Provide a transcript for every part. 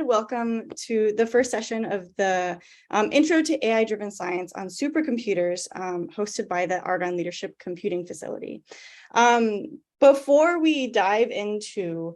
welcome to the first session of the Intro to AI-Driven Science on Supercomputers, hosted by the Argonne Leadership Computing Facility. Before we dive into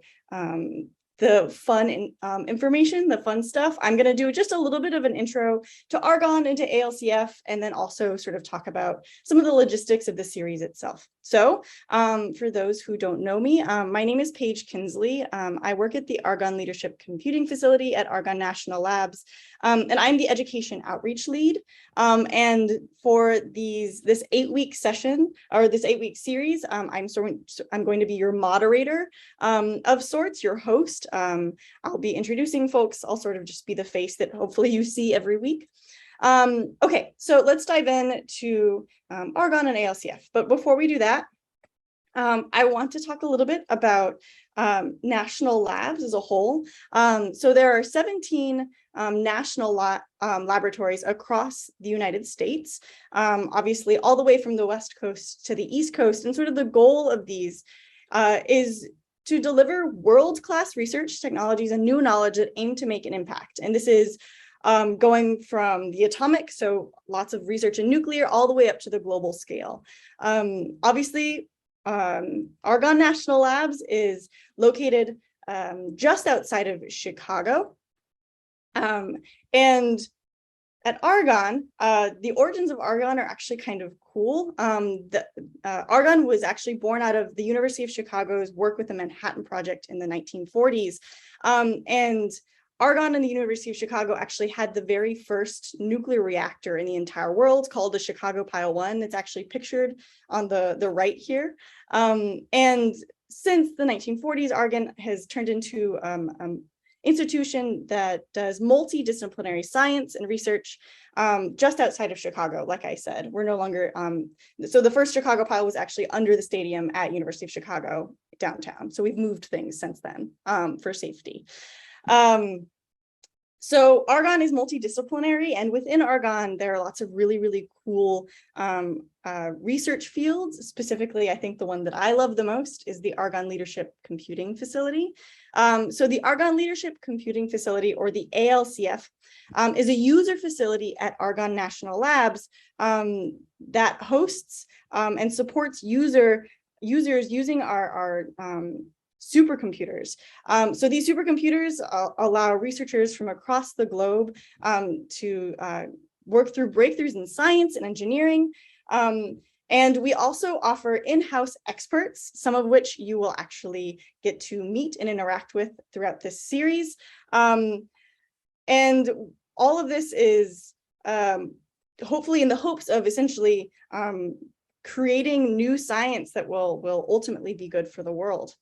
the fun information, the fun stuff, I'm going to do just a little bit of an intro to Argonne and to ALCF, and then also sort of talk about some of the logistics of the series itself. So for those who don't know me, my name is Paige Kinsley. I work at the Argonne Leadership Computing Facility at Argonne National Labs, and I'm the education outreach lead. And for this 8-week session, or this 8-week series, I'm going to be your moderator of sorts, your host. I'll be introducing folks. I'll sort of just be the face that hopefully you see every week. Okay, so let's dive in to Argonne and ALCF. But before we do that, I want to talk a little bit about national labs as a whole. So there are 17 national laboratories across the United States, obviously all the way from the West Coast to the East Coast. And sort of the goal of these is to deliver world-class research technologies and new knowledge that aim to make an impact. And this is going from the atomic, so lots of research in nuclear, all the way up to the global scale. Obviously, Argonne National Labs is located just outside of Chicago. And at Argonne, the origins of Argonne are actually kind of cool. Argonne was actually born out of the University of Chicago's work with the Manhattan Project in the 1940s. And Argonne and the University of Chicago actually had the very first nuclear reactor in the entire world called the Chicago Pile 1. It's actually pictured on the right here. And since the 1940s, Argonne has turned into institution that does multidisciplinary science and research just outside of Chicago. Like I said, we're no longer, so the first Chicago Pile was actually under the stadium at University of Chicago downtown. So we've moved things since then for safety. So Argonne is multidisciplinary, and within Argonne, there are lots of really, really cool research fields. Specifically, I think the one that I love the most is the Argonne Leadership Computing Facility. So the Argonne Leadership Computing Facility, or the ALCF, is a user facility at Argonne National Labs that hosts and supports users using our supercomputers. So these supercomputers allow researchers from across the globe to work through breakthroughs in science and engineering. And we also offer in-house experts, some of which you will actually get to meet and interact with throughout this series. And all of this is hopefully in the hopes of essentially creating new science that will ultimately be good for the world.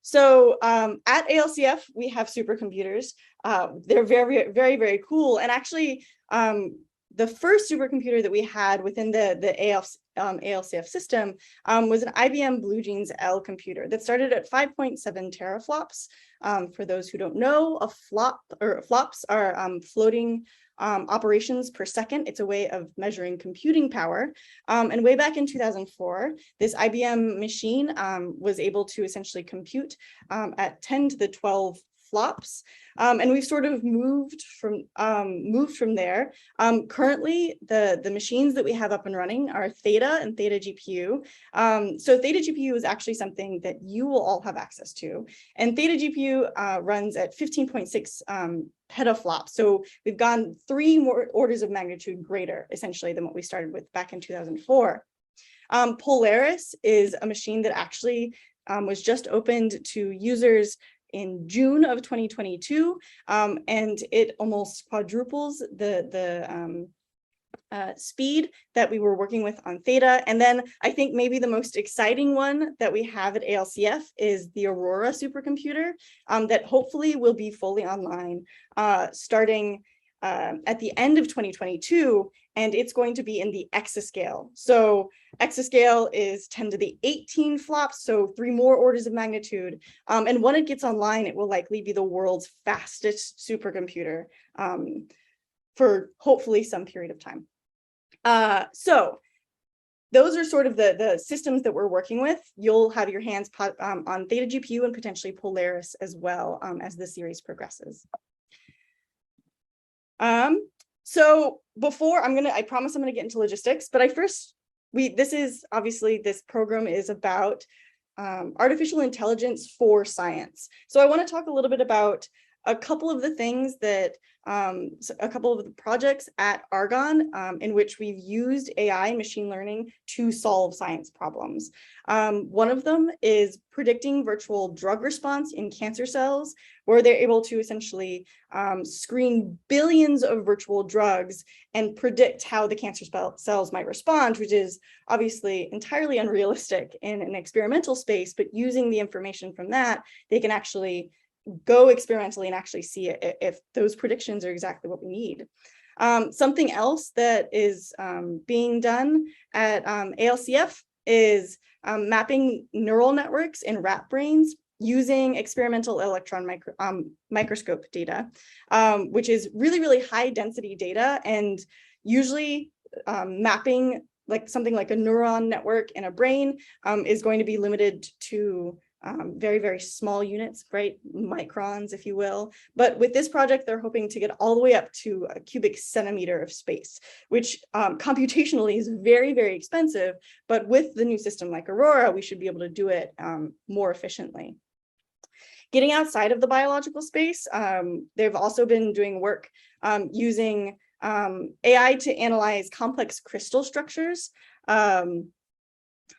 So at ALCF, we have supercomputers. They're very, very, very cool. And actually, the first supercomputer that we had within the ALCF system was an IBM Blue Jeans L computer that started at 5.7 teraflops. For those who don't know, flops are floating operations per second. It's a way of measuring computing power. And way back in 2004, this IBM machine was able to essentially compute at 10 to the 12 flops. And we've sort of moved from there. Currently, the machines that we have up and running are Theta and ThetaGPU. So ThetaGPU is actually something that you will all have access to. And ThetaGPU runs at 15.6 petaflops. So we've gone 3 more orders of magnitude greater, essentially, than what we started with back in 2004. Polaris is a machine that actually was just opened to users in June of 2022, and it almost quadruples the speed that we were working with on Theta. And then I think maybe the most exciting one that we have at ALCF is the Aurora supercomputer that hopefully will be fully online starting at the end of 2022, and it's going to be in the Exascale. So Exascale is 10 to the 18 flops, so 3 more orders of magnitude. And when it gets online, it will likely be the world's fastest supercomputer for hopefully some period of time. So those are sort of the systems that we're working with. You'll have your hands on ThetaGPU and potentially Polaris as well as the series progresses. So before I promise I'm gonna get into logistics, but this program is about artificial intelligence for science. So I want to talk a little bit about a couple of the things that, a couple of the projects at Argonne in which we've used AI and machine learning to solve science problems. One of them is predicting virtual drug response in cancer cells, where they're able to essentially screen billions of virtual drugs and predict how the cancer cells might respond, which is obviously entirely unrealistic in an experimental space, but using the information from that, they can actually go experimentally and actually see if those predictions are exactly what we need. Something else that is being done at ALCF is mapping neural networks in rat brains using experimental electron microscope data, which is really, really high density data, and usually mapping something like a neuron network in a brain is going to be limited to very, very small units, right? Microns, if you will. But with this project, they're hoping to get all the way up to a cubic centimeter of space, which computationally is very, very expensive. But with the new system like Aurora, we should be able to do it more efficiently. Getting outside of the biological space, they've also been doing work using AI to analyze complex crystal structures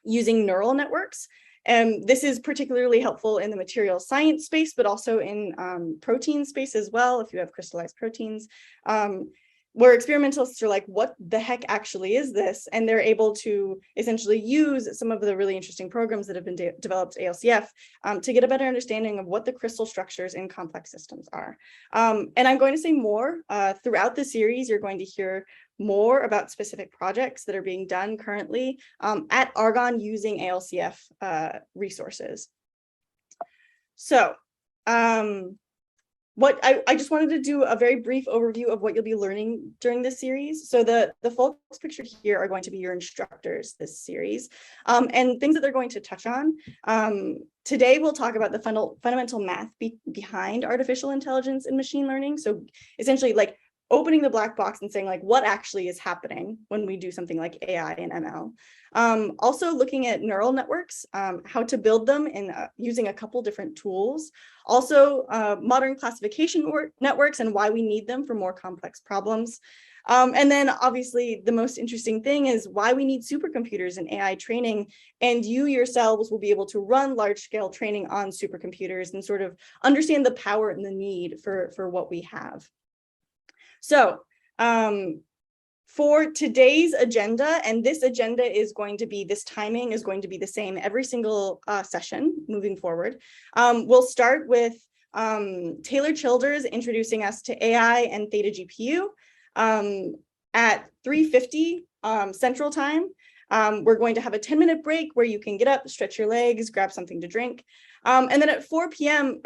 using neural networks. And this is particularly helpful in the material science space, but also in protein space as well, if you have crystallized proteins, where experimentalists are like, what the heck actually is this? And they're able to essentially use some of the really interesting programs that have been developed at ALCF to get a better understanding of what the crystal structures in complex systems are. And I'm going to say more throughout the series. You're going to hear more about specific projects that are being done currently at Argonne using ALCF resources. So I just wanted to do a very brief overview of what you'll be learning during this series. So the folks pictured here are going to be your instructors this series, and things that they're going to touch on. Today, we'll talk about the fundamental math behind artificial intelligence and machine learning. So essentially opening the black box and saying what actually is happening when we do something like AI and ML. Also looking at neural networks, how to build them in using a couple different tools. Also modern classification networks and why we need them for more complex problems. And then obviously the most interesting thing is why we need supercomputers in AI training, and you yourselves will be able to run large scale training on supercomputers and sort of understand the power and the need for what we have. So for today's agenda, and this agenda is going to be, this timing is going to be the same every single session moving forward. We'll start with Taylor Childers introducing us to AI and ThetaGPU at 3:50 Central Time. We're going to have a 10-minute break where you can get up, stretch your legs, grab something to drink. And then at 4 p.m.,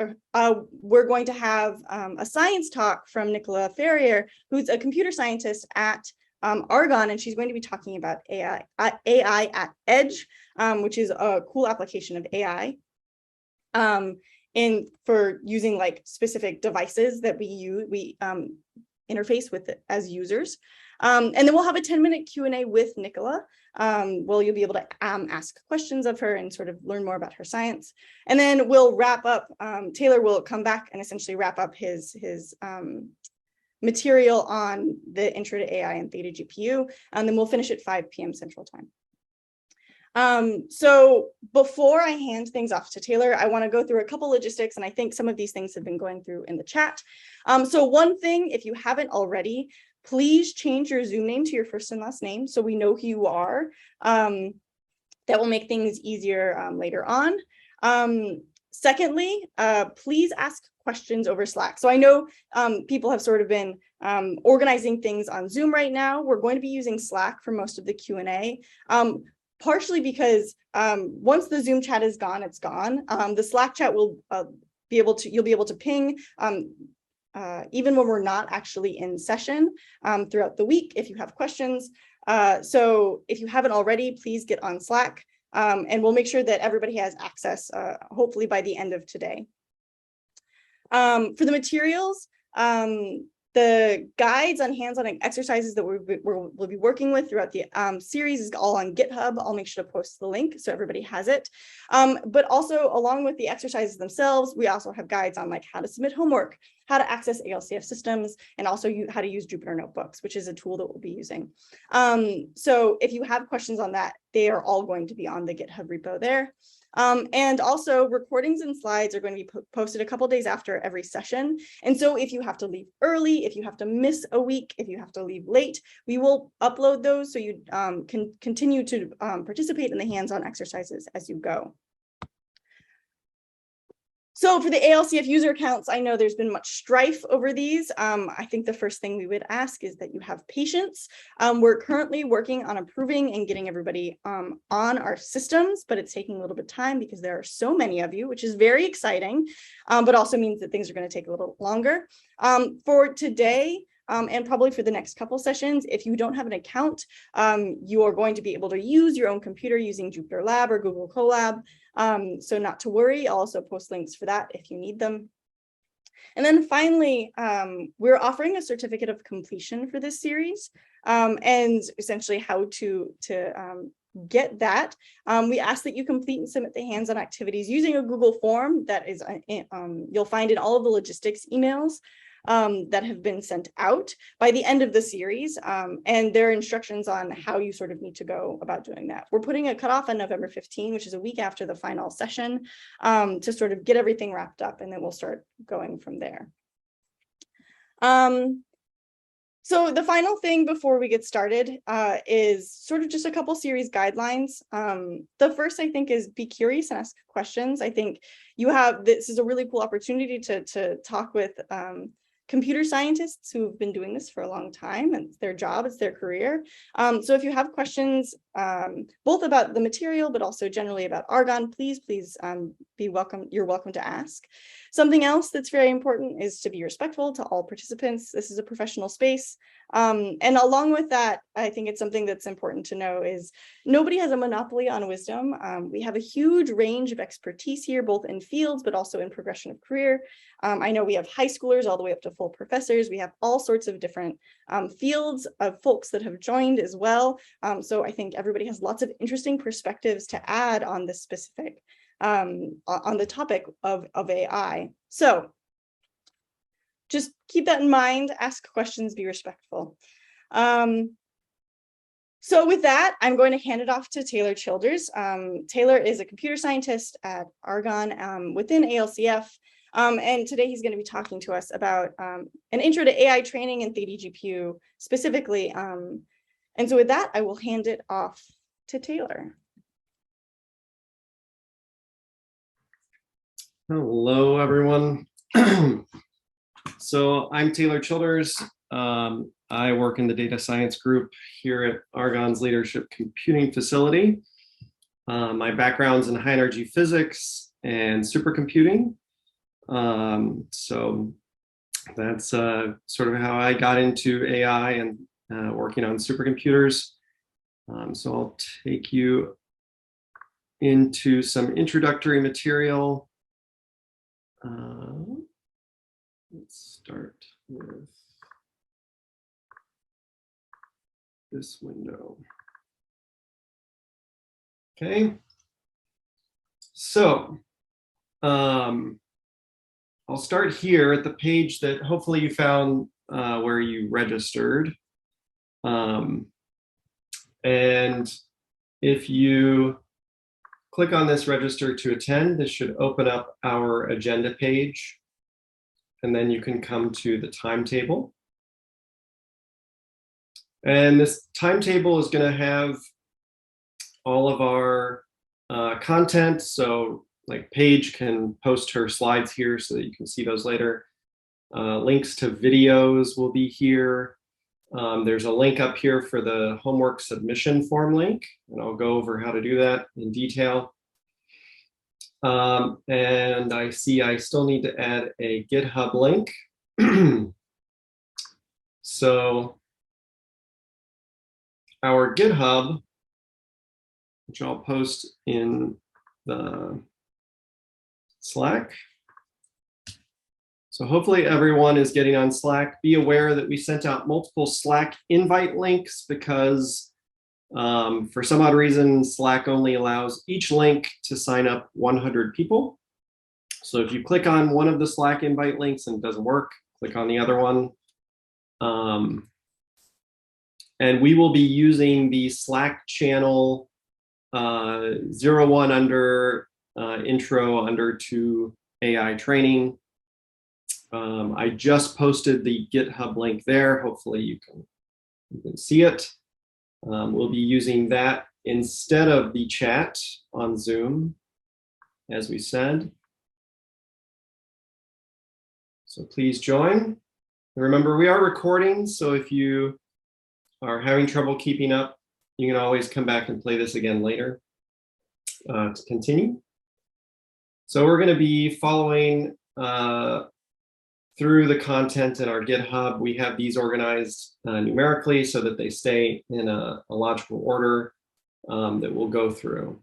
we're going to have a science talk from Nicola Ferrier, who's a computer scientist at Argonne, and she's going to be talking about AI at Edge, which is a cool application of AI for using specific devices that we interface with it as users. And then we'll have a 10-minute Q&A with Nicola, where you'll be able to ask questions of her and sort of learn more about her science. And then we'll wrap up, Taylor will come back and essentially wrap up his material on the intro to AI and ThetaGPU, and then we'll finish at 5 p.m. Central Time. So before I hand things off to Taylor, I want to go through a couple logistics, and I think some of these things have been going through in the chat. So one thing, if you haven't already, please change your Zoom name to your first and last name so we know who you are. That will make things easier later on. Secondly, please ask questions over Slack. So I know people have sort of been organizing things on Zoom right now. We're going to be using Slack for most of the Q&A, partially because once the Zoom chat is gone, it's gone. The Slack chat will you'll be able to ping even when we're not actually in session throughout the week if you have questions. So if you haven't already, please get on Slack, and we'll make sure that everybody has access, hopefully by the end of today. For the materials, the guides on hands-on exercises that we'll be working with throughout the series is all on GitHub. I'll make sure to post the link so everybody has it. But also, along with the exercises themselves, we also have guides on like how to submit homework, how to access ALCF systems, and also how to use Jupyter Notebooks, which is a tool that we'll be using. So if you have questions on that, they are all going to be on the GitHub repo there. And also recordings and slides are going to be posted a couple days after every session. And so if you have to leave early, if you have to miss a week, if you have to leave late, we will upload those so you can continue to participate in the hands-on exercises as you go. So for the ALCF user accounts, I know there's been much strife over these. I think the first thing we would ask is that you have patience. We're currently working on approving and getting everybody on our systems, but it's taking a little bit of time because there are so many of you, which is very exciting, but also means that things are going to take a little longer. For today, and probably for the next couple sessions, if you don't have an account, you are going to be able to use your own computer using Jupyter Lab or Google Colab. So not to worry, I'll also post links for that if you need them. And then finally, we're offering a certificate of completion for this series, and essentially how to get that. We ask that you complete and submit the hands-on activities using a Google form that is you'll find in all of the logistics emails that have been sent out by the end of the series, and there are instructions on how you sort of need to go about doing that. We're putting a cutoff on November 15, which is a week after the final session, to sort of get everything wrapped up, and then we'll start going from there. So the final thing before we get started is sort of just a couple series guidelines. The first, I think, is be curious and ask questions. I think this is a really cool opportunity to talk with computer scientists who've been doing this for a long time, and it's their job, it's their career. So if you have questions, both about the material, but also generally about Argon, please you're welcome to ask. Something else that's very important is to be respectful to all participants. This is a professional space. And along with that, I think it's something that's important to know is nobody has a monopoly on wisdom. We have a huge range of expertise here, both in fields, but also in progression of career. I know we have high schoolers all the way up to full professors. We have all sorts of different fields of folks that have joined as well. So I think everybody has lots of interesting perspectives to add on this specific, on the topic of AI. So just keep that in mind, ask questions, be respectful. So with that, I'm going to hand it off to Taylor Childers. Taylor is a computer scientist at Argonne within ALCF. And today he's going to be talking to us about an intro to AI training and ThetaGPU specifically. And so with that, I will hand it off to Taylor. Hello, everyone. So I'm Taylor Childers. I work in the data science group here at Argonne's Leadership Computing Facility. My background's in high energy physics and supercomputing. So that's sort of how I got into AI and working on supercomputers. So I'll take you into some introductory material. Let's start with this window. Okay, so I'll start here at the page that hopefully you found where you registered. And if you click on this register to attend, this should open up our agenda page. And then you can come to the timetable. And this timetable is going to have all of our content. So like Paige can post her slides here so that you can see those later. Links to videos will be here. There's a link up here for the homework submission form link, and I'll go over how to do that in detail. And I see I still need to add a GitHub link. So our GitHub, which I'll post in the Slack. So hopefully everyone is getting on Slack. Be aware that we sent out multiple Slack invite links because for some odd reason, Slack only allows each link to sign up 100 people. So if you click on one of the Slack invite links and it doesn't work, click on the other one. And we will be using the Slack channel 01 under intro under to AI training. I just posted the GitHub link there. Hopefully you can see it. We'll be using that instead of the chat on Zoom, as we said. So please join. And remember, we are recording, so if you are having trouble keeping up, you can always come back and play this again later to continue. So we're going to be following through the content in our GitHub. We have these organized numerically so that they stay in a logical order that we'll go through.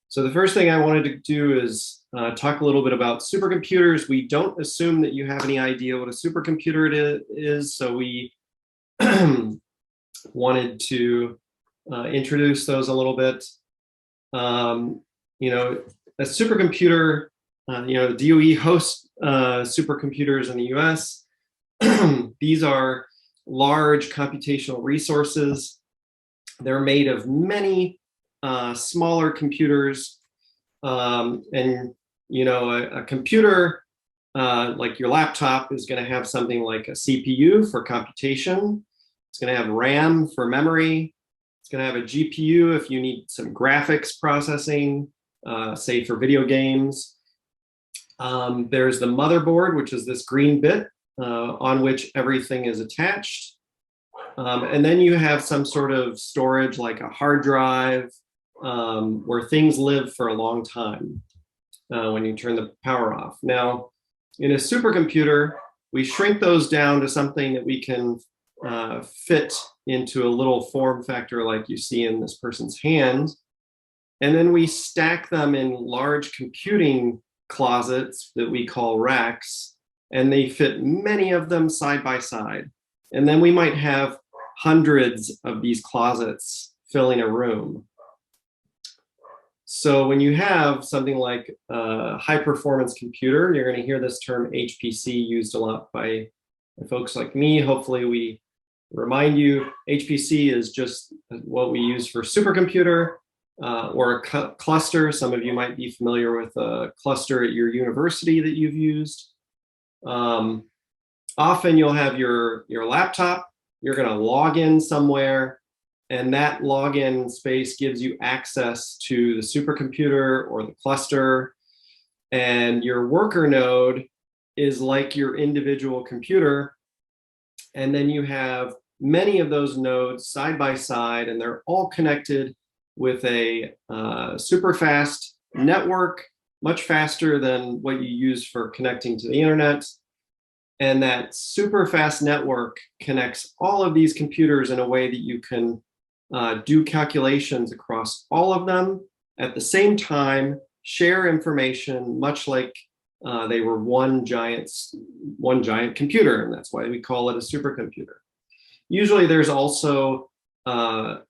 So the first thing I wanted to do is talk a little bit about supercomputers. We don't assume that you have any idea what a supercomputer is, so we wanted to introduce those a little bit. You know, a supercomputer, you know, the DOE hosts supercomputers in the US. These are large computational resources. They're made of many smaller computers. And, you know, a computer like your laptop is going to have something like a CPU for computation. It's going to have RAM for memory. It's going to have a GPU if you need some graphics processing, say for video games. There's the motherboard, which is this green bit on which everything is attached. And then you have some sort of storage like a hard drive where things live for a long time when you turn the power off. Now, in a supercomputer, we shrink those down to something that we can fit into a little form factor like you see in this person's hand. And then we stack them in large computing closets that we call racks, and they fit many of them side by side. And then we might have hundreds of these closets filling a room. So when you have something like a high performance computer, you're going to hear this term HPC used a lot by folks like me. Hopefully we remind you, HPC is just what we use for supercomputer or a cluster. Some of you might be familiar with a cluster at your university that you've used. Often you'll have your laptop, you're going to log in somewhere, and that login space gives you access to the supercomputer or the cluster. And your worker node is like your individual computer. And then you have many of those nodes side by side, and they're all connected with a super fast network, much faster than what you use for connecting to the internet. And that super fast network connects all of these computers in a way that you can do calculations across all of them at the same time, share information, much like they were one giant computer, and that's why we call it a supercomputer. Usually there's also a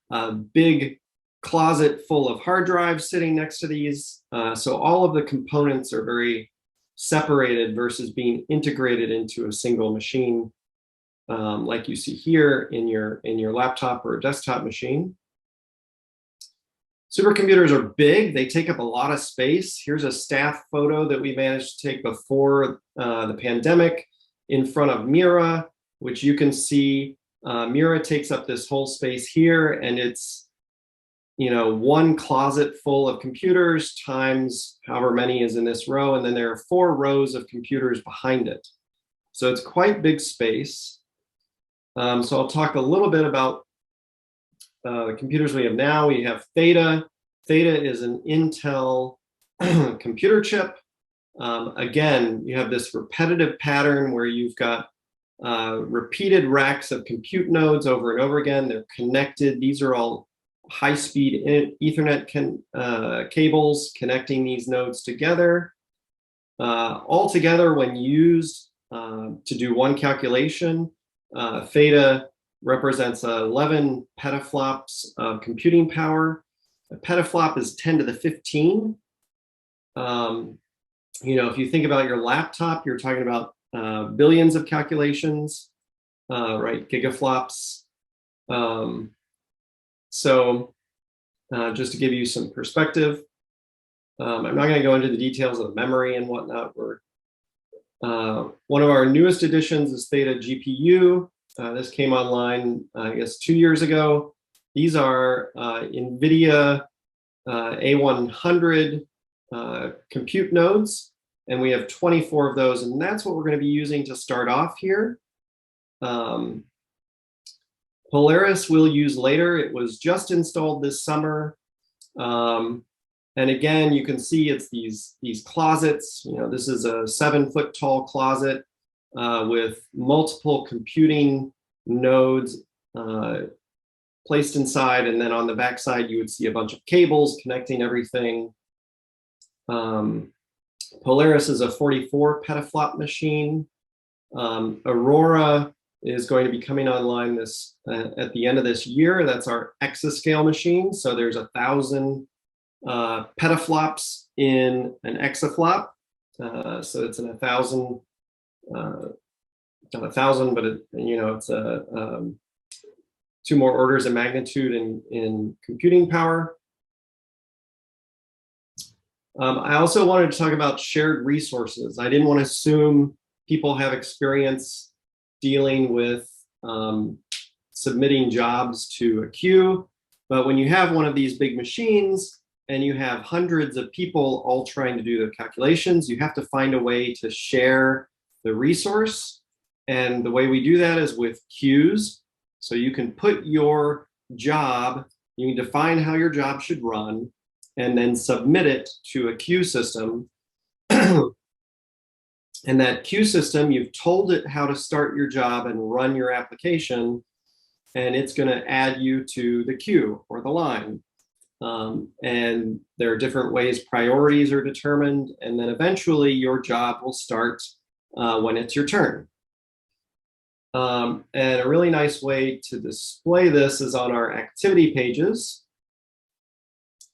big closet full of hard drives sitting next to these. So all of the components are very separated versus being integrated into a single machine, like you see here in your laptop or desktop machine. Supercomputers are big. They take up a lot of space. Here's a staff photo that we managed to take before the pandemic in front of Mira, which you can see. Mira takes up this whole space here, and it's, you know, one closet full of computers times however many is in this row, and then there are 4 rows of computers behind it. So it's quite big space. So I'll talk a little bit about the computers we have now. We have Theta. Theta is an Intel computer chip. Again, you have this repetitive pattern where you've got repeated racks of compute nodes over and over again. They're connected. These are all high-speed Ethernet cables connecting these nodes together. All together, when used to do one calculation, Theta represents 11 petaflops of computing power. A petaflop is 10 to the 15. If you think about your laptop, you're talking about billions of calculations, right? Gigaflops. Just to give you some perspective, I'm not going to go into the details of the memory and whatnot. One of our newest additions is ThetaGPU. This came online, I guess, 2 years ago. These are NVIDIA A100 compute nodes, and we have 24 of those, and that's what we're going to be using to start off here. Polaris we'll use later. It was just installed this summer. And again, you can see it's these closets. This is a 7-foot tall closet with multiple computing nodes placed inside, and then on the back side you would see a bunch of cables connecting everything. Polaris is a 44 petaflop machine. Aurora is going to be coming online at the end of this year. That's our Exascale machine. So there's 1,000 petaflops in an exaflop. So it's an 1,000, not 1,000, but it's a 2 more orders of magnitude in computing power. I also wanted to talk about shared resources. I didn't want to assume people have experience dealing with submitting jobs to a queue, but when you have one of these big machines and you have hundreds of people all trying to do the calculations, you have to find a way to share the resource. And the way we do that is with queues. So you can put your job, you can define how your job should run, and then submit it to a queue system. And that queue system, you've told it how to start your job and run your application, and it's going to add you to the queue or the line. And there are different ways priorities are determined, and then eventually your job will start when it's your turn. And a really nice way to display this is on our activity pages.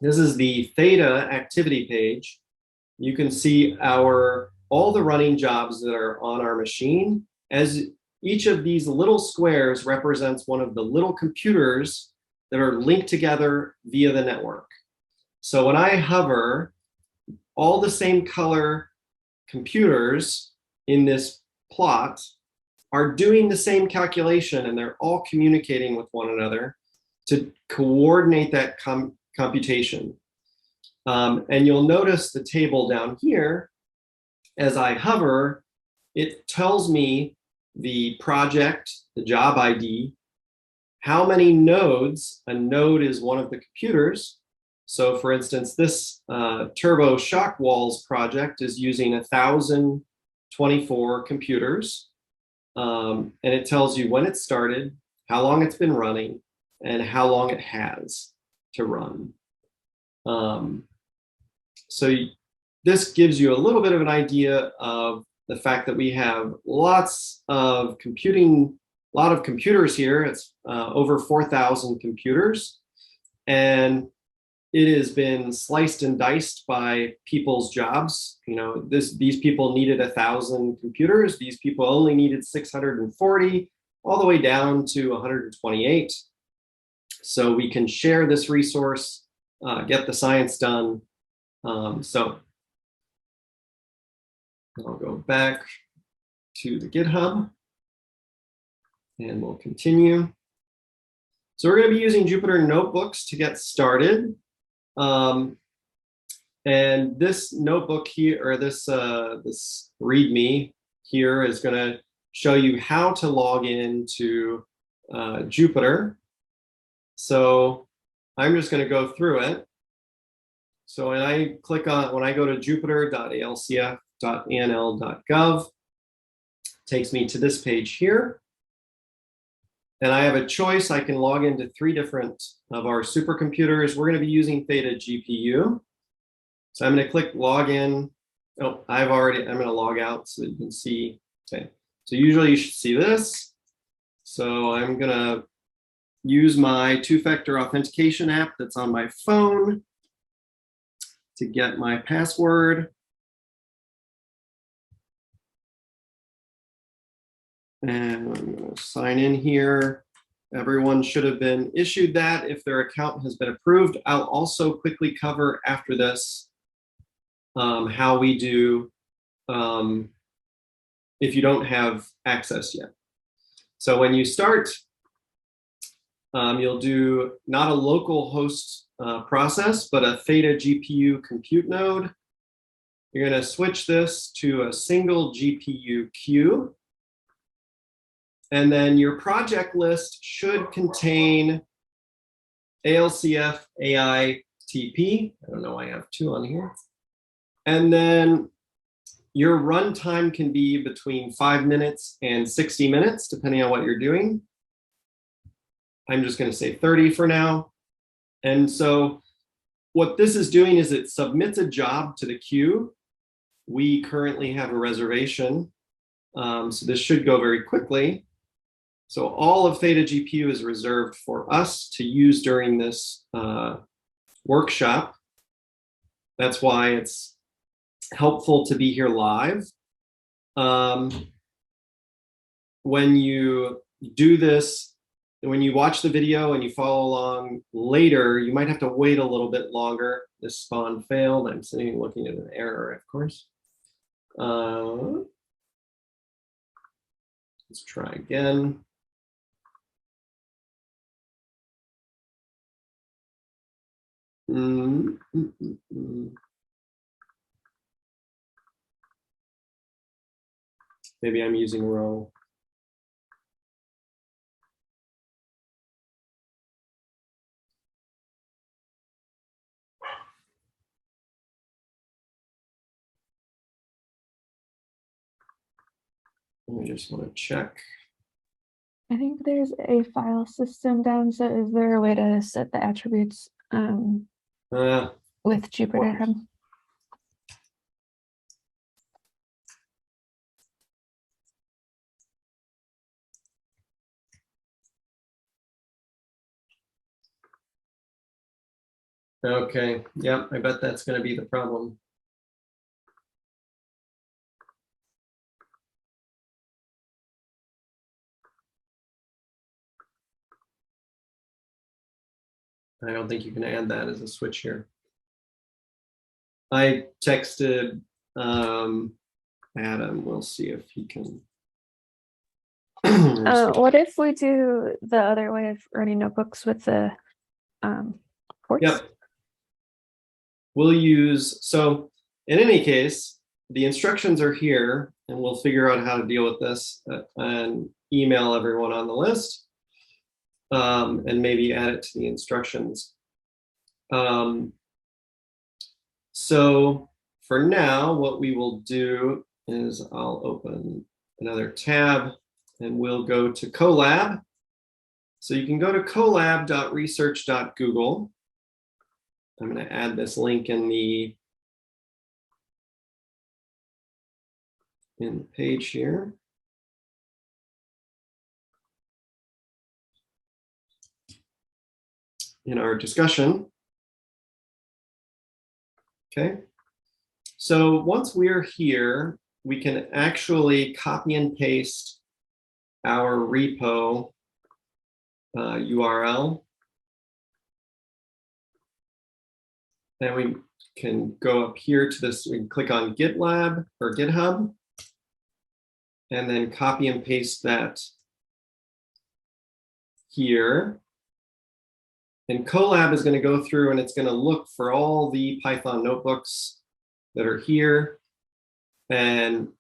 This is the Theta activity page. You can see all the running jobs that are on our machine, as each of these little squares represents one of the little computers that are linked together via the network. So when I hover, all the same color computers in this plot are doing the same calculation, and they're all communicating with one another to coordinate that computation. And you'll notice the table down here. As I hover, it tells me the project, the job ID, how many nodes. A node is one of the computers. So for instance, this Turbo Shock Walls project is using 1,024 computers. And it tells you when it started, how long it's been running, and how long it has to run. This gives you a little bit of an idea of the fact that we have lots of computing, a lot of computers here. It's over 4,000 computers, and it has been sliced and diced by people's jobs. These people needed 1,000 computers. These people only needed 640, all the way down to 128. So we can share this resource, get the science done. I'll go back to the GitHub and we'll continue. So we're going to be using Jupyter Notebooks to get started. And this notebook here, or this README here, is going to show you how to log into Jupyter. So I'm just going to go through it. So when I go to jupyter.alcf.anl.gov, takes me to this page here. And I have a choice. I can log into 3 different of our supercomputers. We're going to be using ThetaGPU. So I'm going to click login. Oh, I'm going to log out so that you can see. Okay. So usually you should see this. So I'm going to use my 2-factor authentication app that's on my phone to get my password. And I'm going to sign in here. Everyone should have been issued that if their account has been approved. I'll also quickly cover after this how we do if you don't have access yet. So when you start, you'll do not a local host process, but a ThetaGPU compute node. You're going to switch this to a single GPU queue. And then your project list should contain ALCF AITP. I don't know why I have 2 on here. And then your runtime can be between 5 minutes and 60 minutes, depending on what you're doing. I'm just going to say 30 for now. And so what this is doing is it submits a job to the queue. We currently have a reservation, so this should go very quickly. So all of ThetaGPU is reserved for us to use during this workshop. That's why it's helpful to be here live. When you do this, when you watch the video and you follow along later, you might have to wait a little bit longer. This spawn failed. I'm sitting looking at an error, of course. Let's try again. Maybe I'm using row. I just want to check. I think there's a file system down. So is there a way to set the attributes with Jupyter Hub? Okay, yep, I bet that's going to be the problem. I don't think you can add that as a switch here. I texted Adam. We'll see if he can. What if we do the other way of running notebooks with the ports? Yep. We'll use, so in any case, the instructions are here, and we'll figure out how to deal with this and email everyone on the list, and maybe add it to the instructions. So for now, what we will do is I'll open another tab and we'll go to Colab. So you can go to colab.research.google. I'm going to add this link in the page here. In our discussion. Okay. So once we're here, we can actually copy and paste our repo URL. Then we can go up here to this, we can click on GitLab or GitHub, and then copy and paste that here. And Colab is going to go through and it's going to look for all the Python notebooks that are here. And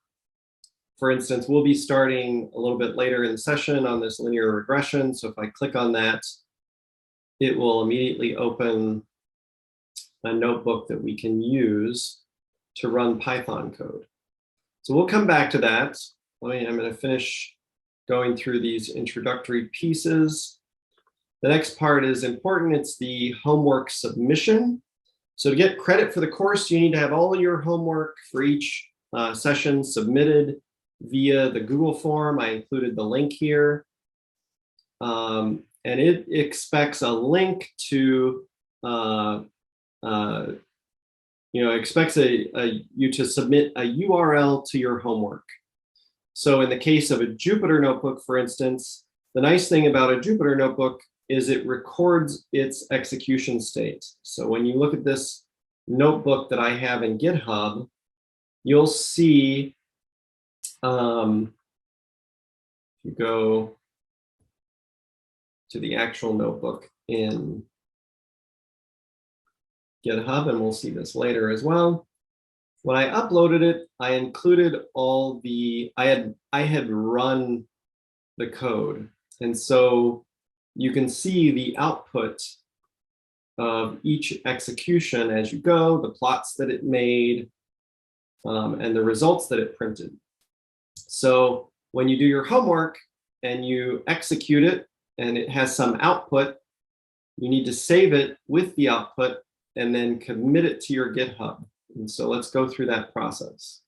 for instance, we'll be starting a little bit later in the session on this linear regression. So if I click on that, it will immediately open a notebook that we can use to run Python code. So we'll come back to that. I'm going to finish going through these introductory pieces. The next part is important. It's the homework submission. So to get credit for the course, you need to have all your homework for each session submitted via the Google form. I included the link here. And it expects a link to, expects you to submit a URL to your homework. So in the case of a Jupyter Notebook, for instance, the nice thing about a Jupyter Notebook is it records its execution state. So when you look at this notebook that I have in GitHub, you'll see, if you go to the actual notebook in GitHub, and we'll see this later as well. When I uploaded it, I included all the, I had run the code. And so you can see the output of each execution as you go, the plots that it made, and the results that it printed. So when you do your homework and you execute it and it has some output, you need to save it with the output and then commit it to your GitHub. And so let's go through that process.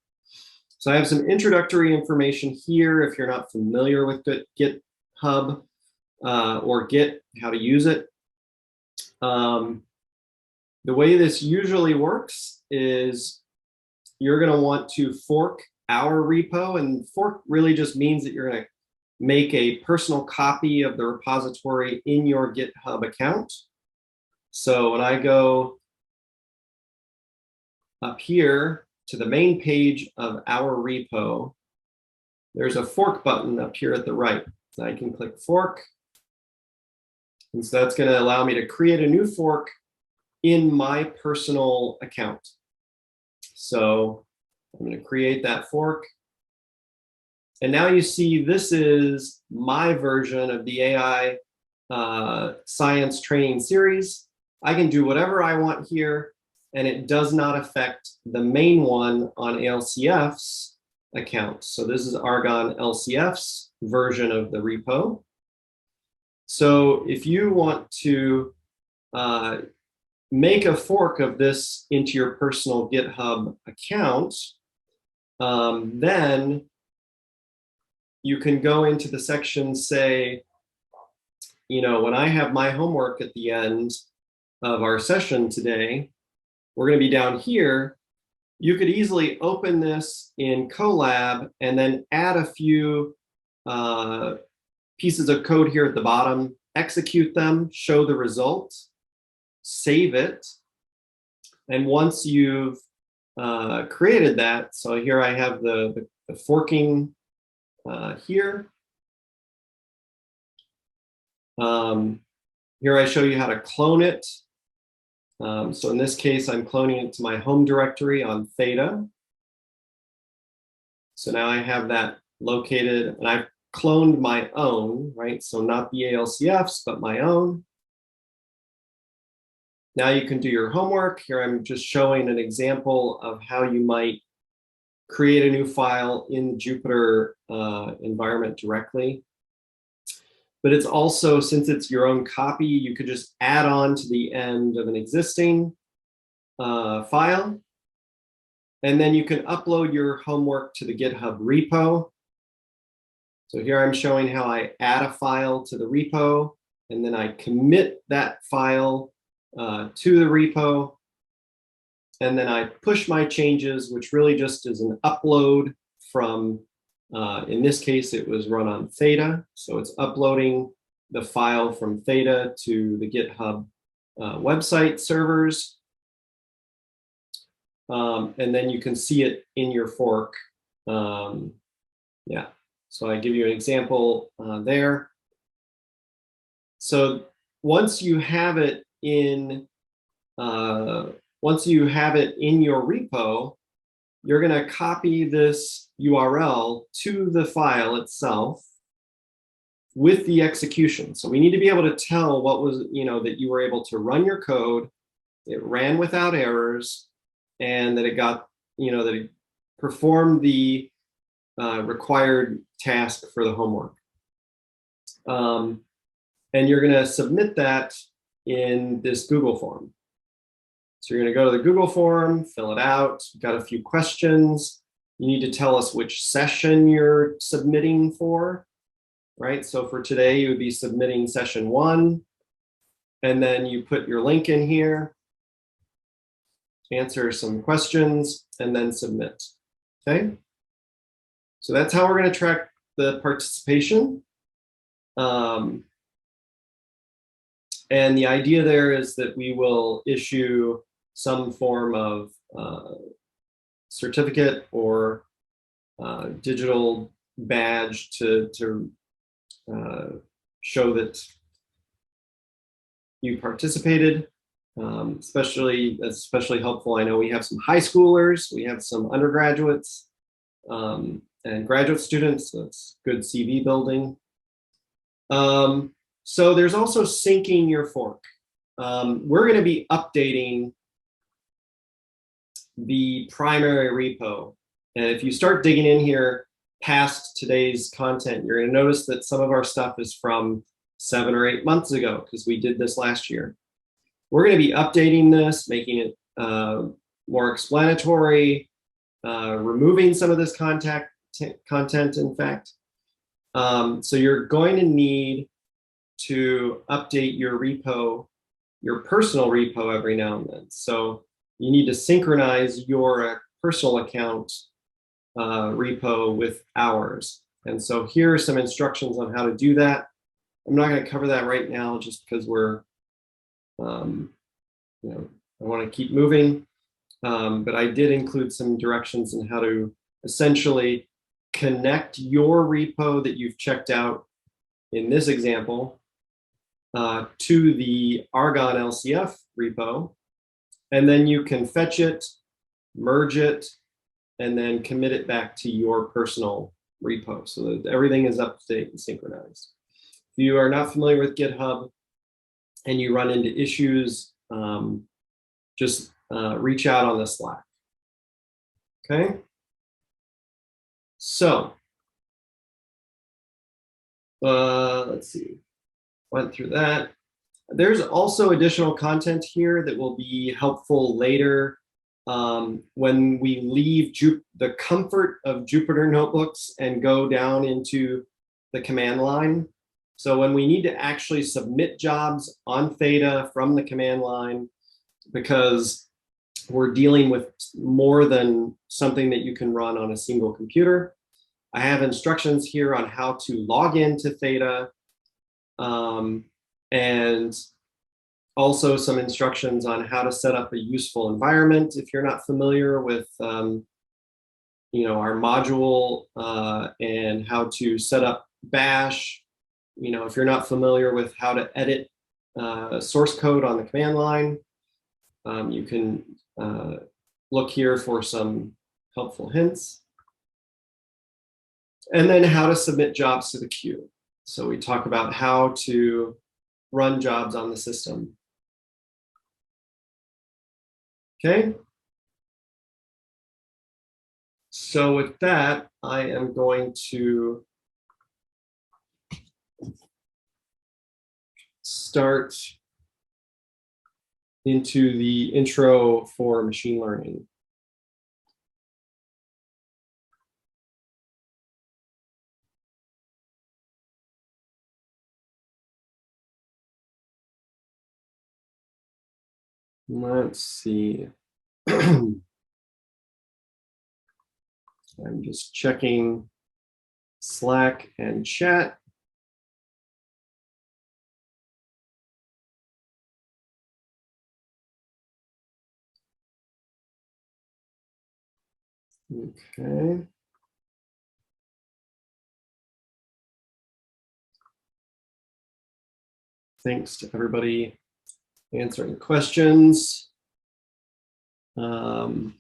So I have some introductory information here if you're not familiar with GitHub or Git, how to use it. The way this usually works is you're going to want to fork our repo, and fork really just means that you're going to make a personal copy of the repository in your GitHub account. So when I go up here to the main page of our repo, there's a fork button up here at the right. So I can click fork. And so that's going to allow me to create a new fork in my personal account. So I'm going to create that fork. And now you see this is my version of the AI science training series. I can do whatever I want here, and it does not affect the main one on ALCF's account. So this is Argonne LCF's version of the repo. So if you want to make a fork of this into your personal GitHub account, then you can go into the section, say, when I have my homework at the end of our session today, we're going to be down here. You could easily open this in Colab and then add a few pieces of code here at the bottom, execute them, show the result, save it. And once you've created that, so here I have the forking here. Here I show you how to clone it. So in this case, I'm cloning it to my home directory on Theta. So now I have that located, and I've cloned my own, right? So not the ALCF's, but my own. Now you can do your homework. Here I'm just showing an example of how you might create a new file in the Jupyter environment directly. But it's also, since it's your own copy, you could just add on to the end of an existing file. And then you can upload your homework to the GitHub repo. So here I'm showing how I add a file to the repo, and then I commit that file to the repo. And then I push my changes, which really just is an upload from, in this case, it was run on Theta. So it's uploading the file from Theta to the GitHub website servers. And then you can see it in your fork. Yeah, so I give you an example there. So once you have it in your repo, you're going to copy this URL to the file itself with the execution. So we need to be able to tell what was, that you were able to run your code, it ran without errors, and that it got, that it performed the required task for the homework. And you're going to submit that in this Google form. So you're going to go to the Google form, fill it out. You've got a few questions. You need to tell us which session you're submitting for, right? So for today, you would be submitting session 1. And then you put your link in here, answer some questions, and then submit, okay? So that's how we're going to track the participation. And the idea there is that we will issue some form of certificate or digital badge to show that you participated. Especially helpful. I know we have some high schoolers, we have some undergraduates, and graduate students. So it's good CV building. So there's also syncing your fork. We're going to be updating the primary repo. And if you start digging in here past today's content, you're going to notice that some of our stuff is from 7 or 8 months ago, because we did this last year. We're going to be updating this, making it more explanatory, removing some of this content, in fact. So you're going to need to update your repo, your personal repo, every now and then. So you need to synchronize your personal account repo with ours. And so here are some instructions on how to do that. I'm not going to cover that right now just because we're, I want to keep moving. But I did include some directions on how to essentially connect your repo that you've checked out in this example to the Argon LCF repo. And then you can fetch it, merge it, and then commit it back to your personal repo so that everything is up to date and synchronized. If you are not familiar with GitHub and you run into issues, just reach out on the Slack. Okay? So, let's see, went through that. There's also additional content here that will be helpful later when we leave the comfort of Jupyter Notebooks and go down into the command line. So when we need to actually submit jobs on Theta from the command line, because we're dealing with more than something that you can run on a single computer, I have instructions here on how to log into Theta, and also some instructions on how to set up a useful environment if you're not familiar with our module, and how to set up bash. If you're not familiar with how to edit source code on the command line, you can look here for some helpful hints. And then how to submit jobs to the queue. So we talk about how to run jobs on the system. Okay. So with that, I am going to start into the intro for machine learning. Let's see. I'm just checking Slack and chat. Okay. Thanks to everybody answering questions. I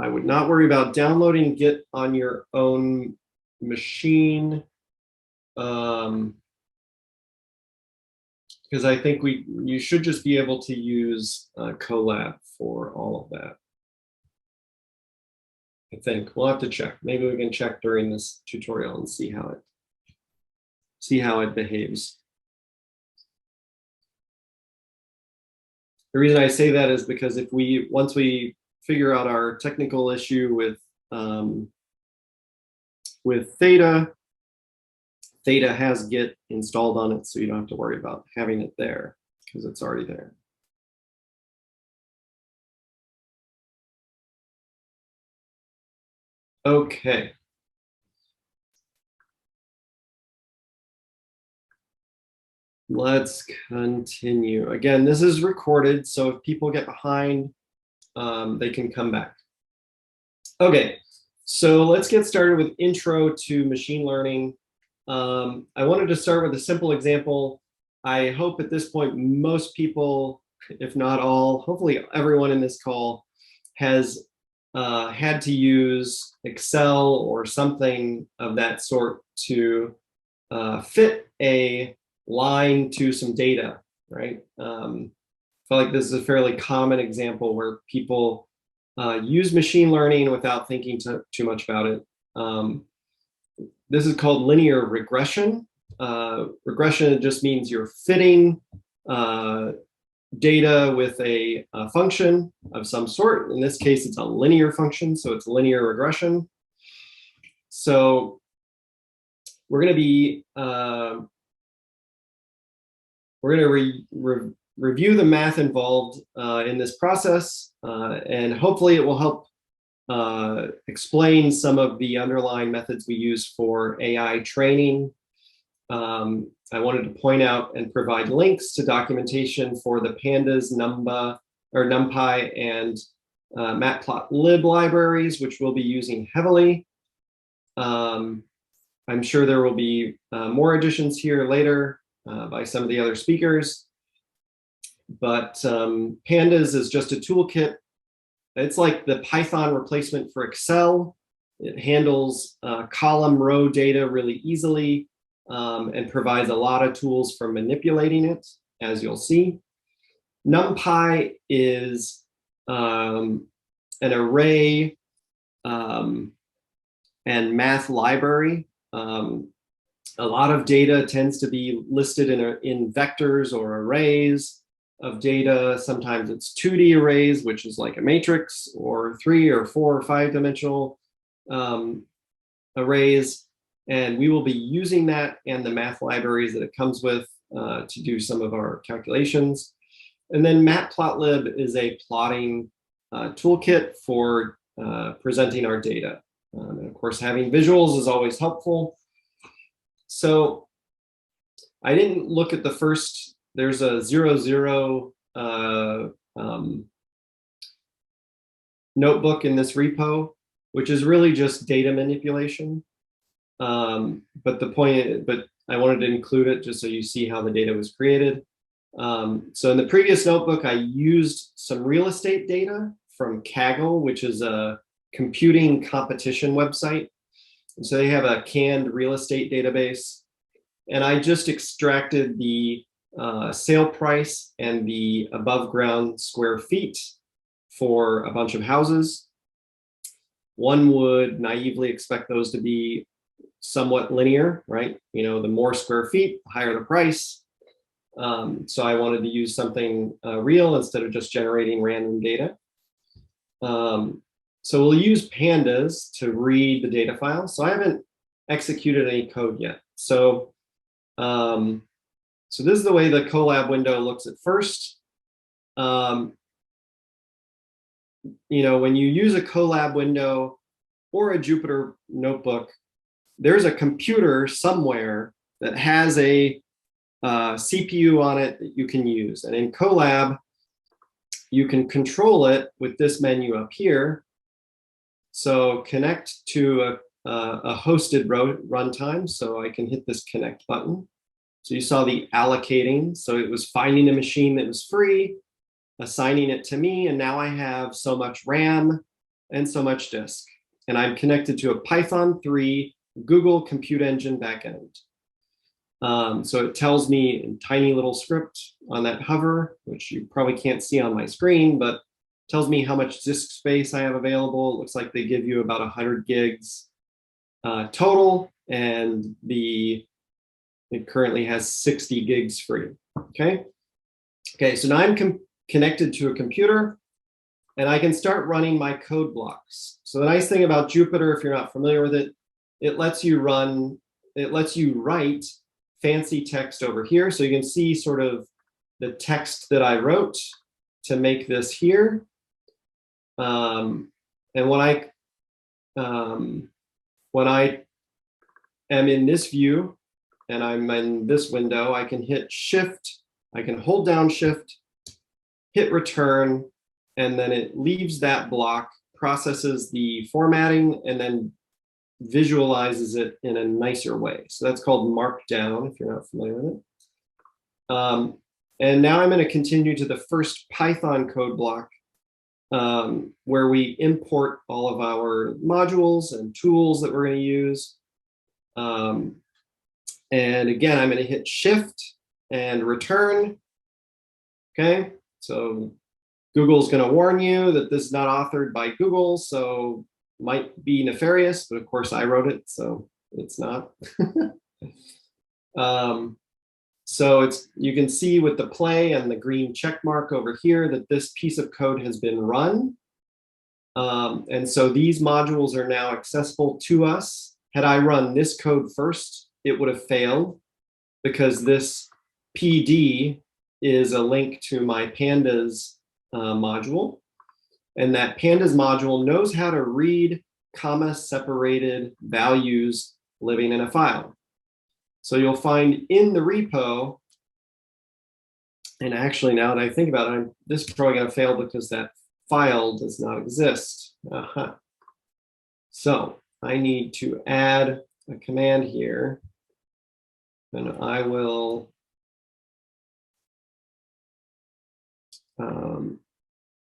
would not worry about downloading Git on your own machine, because I think you should just be able to use Colab for all of that. I think we'll have to check. Maybe we can check during this tutorial and see how it behaves. The reason I say that is because if once we figure out our technical issue with Theta has Git installed on it, so you don't have to worry about having it there because it's already there. Okay. Let's continue. Again, this is recorded, so if people get behind, they can come back. Okay, so let's get started with intro to machine learning. I wanted to start with a simple example. I hope at this point, most people, if not all, hopefully everyone in this call has had to use Excel or something of that sort to fit a line to some data, right? I feel like this is a fairly common example where people use machine learning without thinking too much about it. This is called linear regression. Regression just means you're fitting data with a function of some sort. In this case, it's a linear function, so it's linear regression. So we're going to be review the math involved in this process, and hopefully it will help explain some of the underlying methods we use for AI training. I wanted to point out and provide links to documentation for the Pandas, NumPy, and Matplotlib libraries, which we'll be using heavily. I'm sure there will be more additions here later by some of the other speakers. But Pandas is just a toolkit. It's like the Python replacement for Excel. It handles column row data really easily and provides a lot of tools for manipulating it, as you'll see. NumPy is an array and math library. A lot of data tends to be listed in vectors or arrays of data. Sometimes it's 2D arrays, which is like a matrix, or 3 or 4 or 5 dimensional arrays. And we will be using that and the math libraries that it comes with to do some of our calculations. And then Matplotlib is a plotting toolkit for presenting our data. And of course, having visuals is always helpful. So I didn't look at the first, there's a 0 notebook in this repo, which is really just data manipulation. But I wanted to include it just so you see how the data was created. So in the previous notebook, I used some real estate data from Kaggle, which is a computing competition website. And so they have a canned real estate database. And I just extracted the sale price and the above ground square feet for a bunch of houses. One would naively expect those to be somewhat linear, right? You know, the more square feet, the higher the price. So I wanted to use something real instead of just generating random data. So we'll use Pandas to read the data file. So I haven't executed any code yet. So, so this is the way the Colab window looks at first. You know, when you use a Colab window or a Jupyter Notebook, there's a computer somewhere that has a CPU on it that you can use. And in Colab, you can control it with this menu up here. So connect to a hosted runtime. So I can hit this connect button. So you saw the allocating. So it was finding a machine that was free, assigning it to me, and now I have so much RAM and so much disk. And I'm connected to a Python 3 Google Compute Engine backend. So it tells me in tiny little script on that hover, which you probably can't see on my screen, but tells me how much disk space I have available. It looks like they give you about 100 gigs total, and it currently has 60 gigs free. Okay. Okay, so now I'm connected to a computer, and I can start running my code blocks. So the nice thing about Jupyter, if you're not familiar with it, it lets you write fancy text over here. So you can see sort of the text that I wrote to make this here. And when I am in this view and I'm in this window, I can hit Shift, I can hold down Shift, hit return, and then it leaves that block, processes the formatting, and then visualizes it in a nicer way. So that's called Markdown, if you're not familiar with it. And now I'm going to continue to the first Python code block, where we import all of our modules and tools that we're going to use. And again, I'm going to hit Shift and return. Okay, so Google's going to warn you that this is not authored by Google, so might be nefarious, but of course I wrote it, so it's not. So you can see with the play and the green check mark over here that this piece of code has been run. And so these modules are now accessible to us. Had I run this code first, it would have failed, because this PD is a link to my Pandas module. And that Pandas module knows how to read comma-separated values living in a file. So you'll find in the repo, and actually now that I think about it, this is probably going to fail because that file does not exist. So I need to add a command here, and I will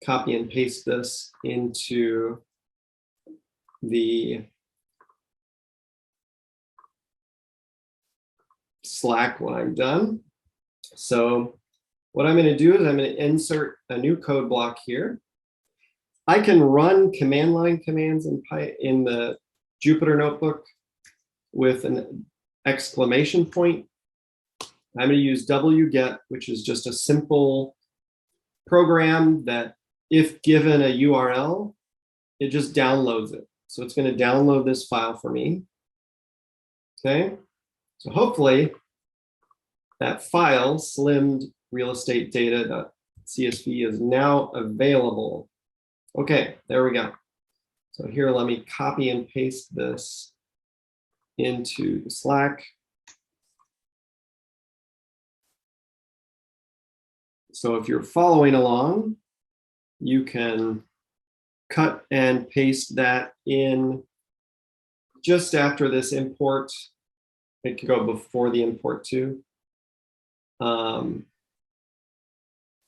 copy and paste this into the Slack when I'm done. So what I'm going to do is I'm going to insert a new code block here. I can run command line commands in the Jupyter Notebook with an exclamation point. I'm going to use wget, which is just a simple program that, if given a URL, it just downloads it. So it's going to download this file for me. Okay, so hopefully that file, slimmed real estate data.csv, is now available. Okay, there we go. So here, let me copy and paste this into the Slack. So if you're following along, you can cut and paste that in just after this import. It could go before the import too. And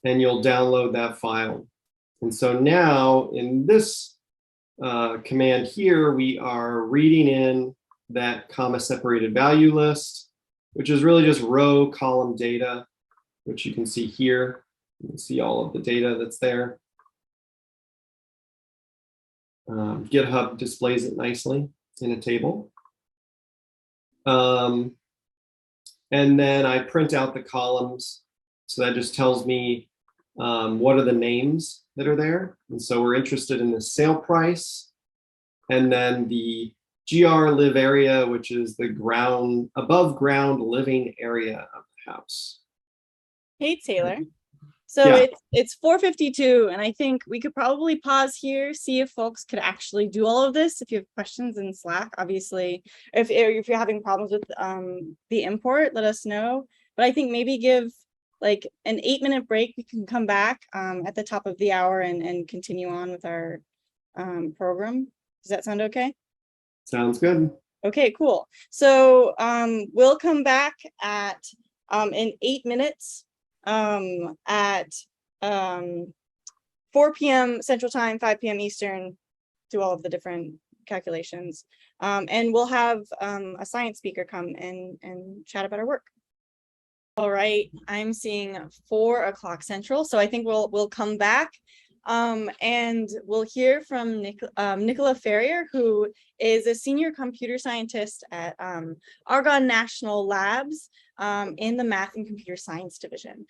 you'll download that file. And so now in this command here, we are reading in that comma-separated value list, which is really just row column data, which you can see here. You can see all of the data that's there. GitHub displays it nicely in a table. And then I print out the columns. So that just tells me what are the names that are there. And so we're interested in the sale price, and then the GR live area, which is the above ground living area of the house. Hey, Taylor. So Yeah. it's 4:52, and I think we could probably pause here, see if folks could actually do all of this. If you have questions in Slack, obviously, if you're having problems with the import, let us know. But I think maybe give like an 8-minute break. We can come back at the top of the hour and continue on with our program. Does that sound okay? Sounds good. Okay, cool. So we'll come back at in 8 minutes at 4 p.m. Central Time, 5 p.m. Eastern, do all of the different calculations. And we'll have a science speaker come and chat about our work. All right, I'm seeing 4 o'clock Central, so I think we'll come back, and we'll hear from Nicola Ferrier, who is a senior computer scientist at Argonne National Labs in the Math and Computer Science division.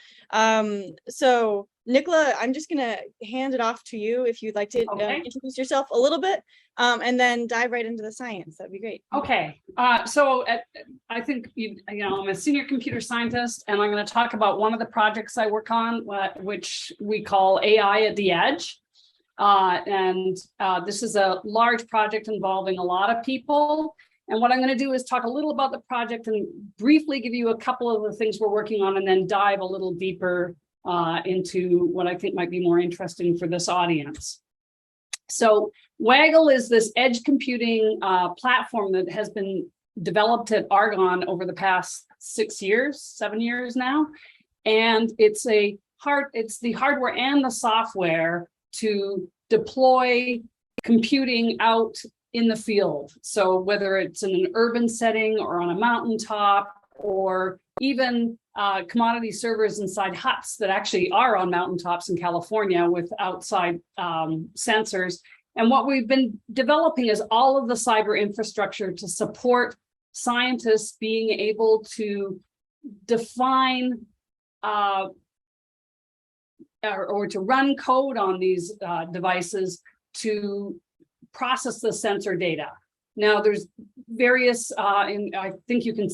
So Nicola, I'm just gonna hand it off to you if you'd like to introduce yourself a little bit, and then dive right into the science. That'd be great. Okay, I think I'm a senior computer scientist, and I'm going to talk about one of the projects I work on, which we call AI at the Edge. This is a large project involving a lot of people. And what I'm going to do is talk a little about the project and briefly give you a couple of the things we're working on, and then dive a little deeper into what I think might be more interesting for this audience. So Waggle is this edge computing platform that has been developed at Argonne over the past 7 years now. And it's the hardware and the software to deploy computing out in the field. So whether it's in an urban setting or on a mountaintop, or even commodity servers inside huts that actually are on mountaintops in California with outside sensors. And what we've been developing is all of the cyber infrastructure to support scientists being able to define or to run code on these devices to process the sensor data. Now there's various, and I think you can,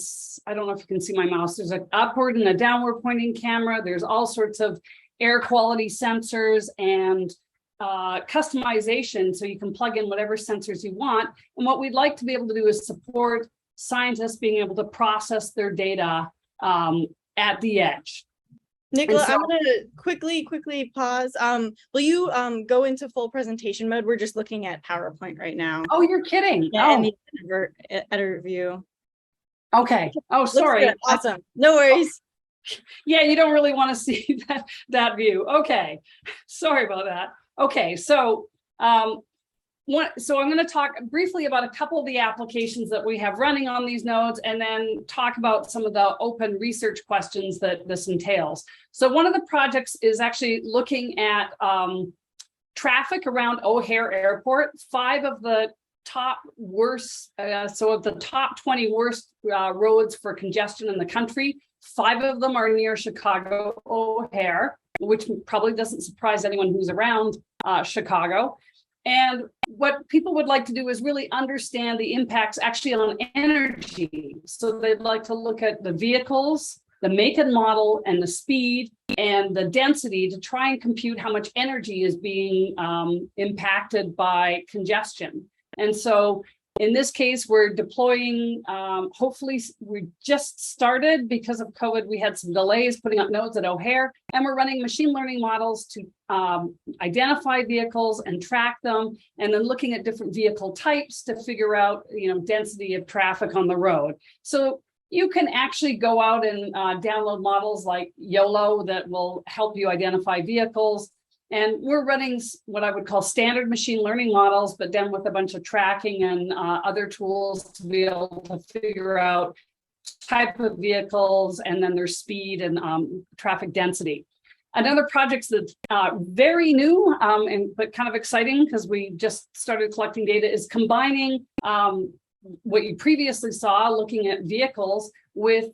I don't know if you can see my mouse, there's an upward and a downward pointing camera. There's all sorts of air quality sensors and customization, so you can plug in whatever sensors you want. And what we'd like to be able to do is support scientists being able to process their data at the edge. Nicola, I'm going to quickly pause. Will you go into full presentation mode? We're just looking at PowerPoint right now. Oh, you're kidding. Yeah, and the editor view. Okay. Oh, sorry. Awesome. No worries. Yeah, you don't really want to see that view. Okay. Sorry about that. Okay, so I'm going to talk briefly about a couple of the applications that we have running on these nodes, and then talk about some of the open research questions that this entails. So one of the projects is actually looking at traffic around O'Hare Airport. 5 of the top worst, so of the top 20 worst roads for congestion in the country, 5 of them are near Chicago O'Hare, which probably doesn't surprise anyone who's around Chicago. And what people would like to do is really understand the impacts actually on energy. So they'd like to look at the vehicles, the make and model, and the speed and the density to try and compute how much energy is being impacted by congestion. And so in this case, we're deploying, hopefully we just started because of COVID, we had some delays putting up nodes at O'Hare, and we're running machine learning models to identify vehicles and track them, and then looking at different vehicle types to figure out, density of traffic on the road. So you can actually go out and download models like YOLO that will help you identify vehicles. And we're running what I would call standard machine learning models, but then with a bunch of tracking and other tools to be able to figure out type of vehicles and then their speed and traffic density. Another project that's very new but kind of exciting because we just started collecting data is combining what you previously saw looking at vehicles with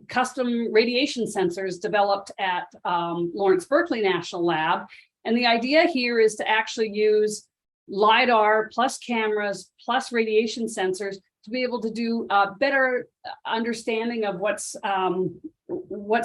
custom radiation sensors developed at Lawrence Berkeley National Lab. And the idea here is to actually use LiDAR plus cameras plus radiation sensors to be able to do a better understanding of what's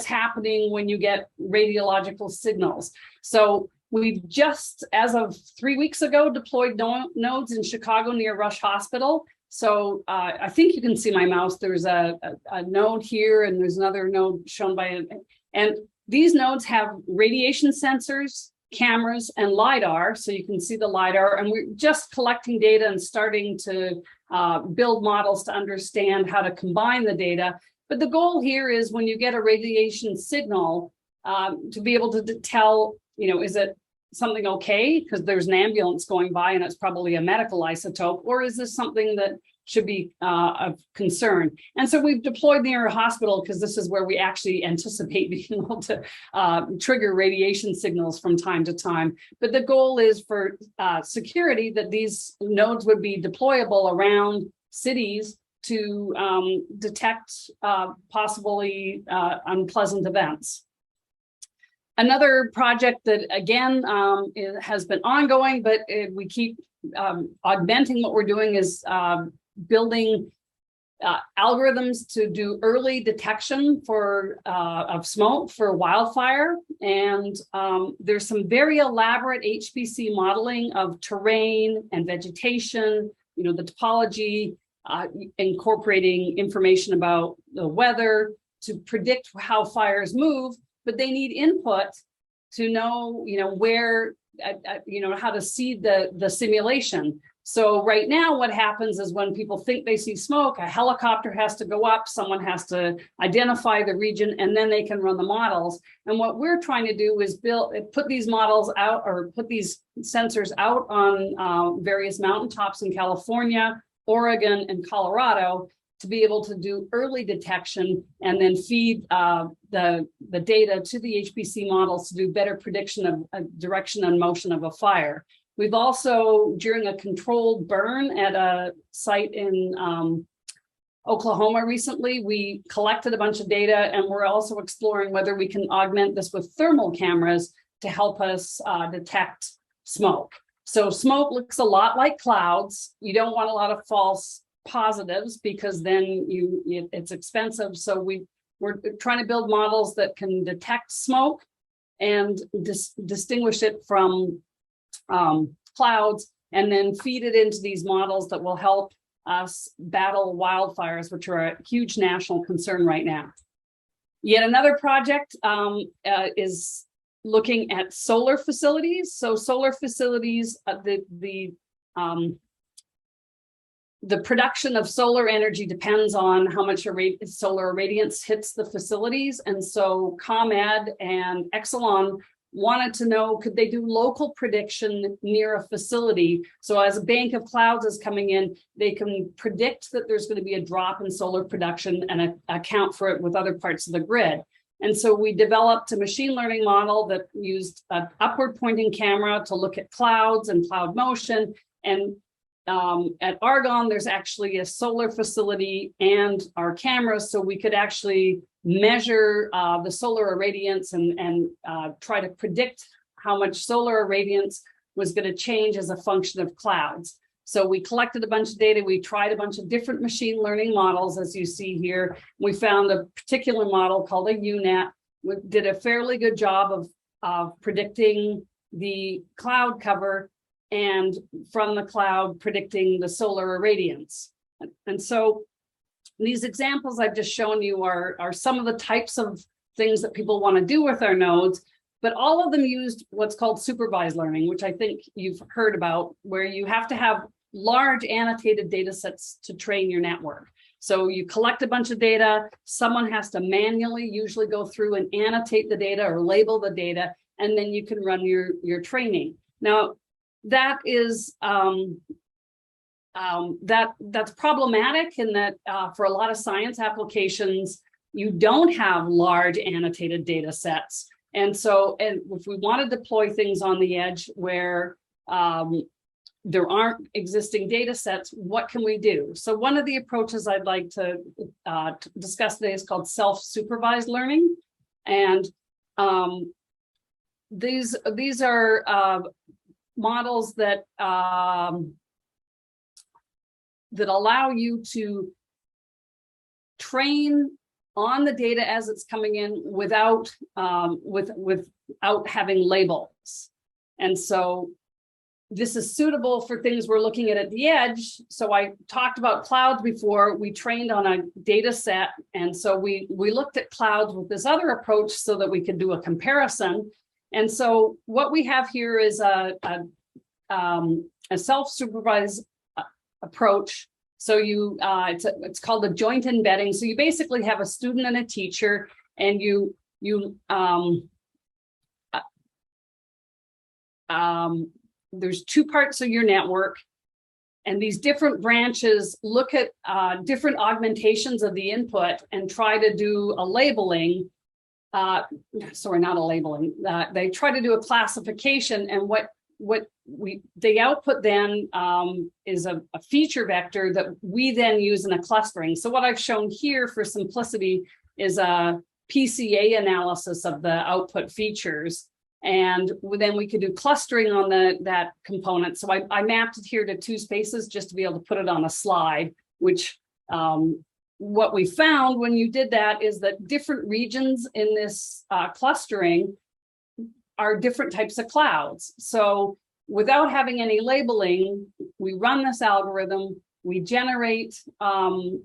happening when you get radiological signals. So we've just, as of 3 weeks ago, deployed nodes in Chicago near Rush Hospital. So I think you can see my mouse. There's a node here, and there's another node shown by, and these nodes have radiation sensors, cameras, and LiDAR. So you can see the LiDAR, and we're just collecting data and starting to build models to understand how to combine the data. But the goal here is when you get a radiation signal, to be able to tell, is it something okay because there's an ambulance going by and it's probably a medical isotope, or is this something that should be of concern. And so we've deployed near a hospital because this is where we actually anticipate being able to trigger radiation signals from time to time. But the goal is for security that these nodes would be deployable around cities to detect possibly unpleasant events. Another project that, again, it has been ongoing, but we keep augmenting what we're doing is building algorithms to do early detection of smoke for wildfire. And there's some very elaborate HPC modeling of terrain and vegetation, the topology, incorporating information about the weather to predict how fires move. But they need input to know, where, how to seed the simulation. So right now, what happens is when people think they see smoke, a helicopter has to go up, someone has to identify the region, and then they can run the models. And what we're trying to do is put these models out, or put these sensors out on various mountaintops in California, Oregon, and Colorado, to be able to do early detection and then feed the data to the HPC models to do better prediction of direction and motion of a fire. We've also, during a controlled burn at a site in Oklahoma recently, we collected a bunch of data, and we're also exploring whether we can augment this with thermal cameras to help us detect smoke. So smoke looks a lot like clouds. You don't want a lot of false positives because then it's expensive. So we're trying to build models that can detect smoke and distinguish it from clouds, and then feed it into these models that will help us battle wildfires, which are a huge national concern right now. Yet another project is looking at solar facilities. So solar facilities, the production of solar energy depends on how much solar irradiance hits the facilities. And so ComEd and Exelon wanted to know, could they do local prediction near a facility? So as a bank of clouds is coming in, they can predict that there's going to be a drop in solar production and account for it with other parts of the grid. And so we developed a machine learning model that used an upward pointing camera to look at clouds and cloud motion. And at Argonne, there's actually a solar facility and our cameras, so we could actually measure the solar irradiance and try to predict how much solar irradiance was going to change as a function of clouds. So we collected a bunch of data. We tried a bunch of different machine learning models, as you see here. We found a particular model called a UNet, which did a fairly good job of predicting the cloud cover, and from the cloud predicting the solar irradiance. And so these examples I've just shown you are some of the types of things that people want to do with our nodes, but all of them used what's called supervised learning, which I think you've heard about, where you have to have large annotated data sets to train your network. So you collect a bunch of data, someone has to manually usually go through and annotate the data or label the data, and then you can run your training. Now, that is that's problematic in that for a lot of science applications, you don't have large annotated data sets. And if we want to deploy things on the edge where there aren't existing data sets, what can we do? So one of the approaches I'd like to discuss today is called self-supervised learning. And these are models that that allow you to train on the data as it's coming in without without having labels. And so this is suitable for things we're looking at the edge. So I talked about clouds before. We trained on a data set, and so we looked at clouds with this other approach so that we could do a comparison. And so what we have here is a self-supervised approach. So it's called a joint embedding. So you basically have a student and a teacher, and there's two parts of your network, and these different branches look at different augmentations of the input and try to do a labeling. Sorry, not a labeling. They try to do a classification, and what the output then is a feature vector that we then use in a clustering. So what I've shown here for simplicity is a PCA analysis of the output features. And then we could do clustering on that component. So I mapped it here to 2 spaces just to be able to put it on a slide, which what we found when you did that is that different regions in this clustering are different types of clouds. So without having any labeling, we run this algorithm, we generate the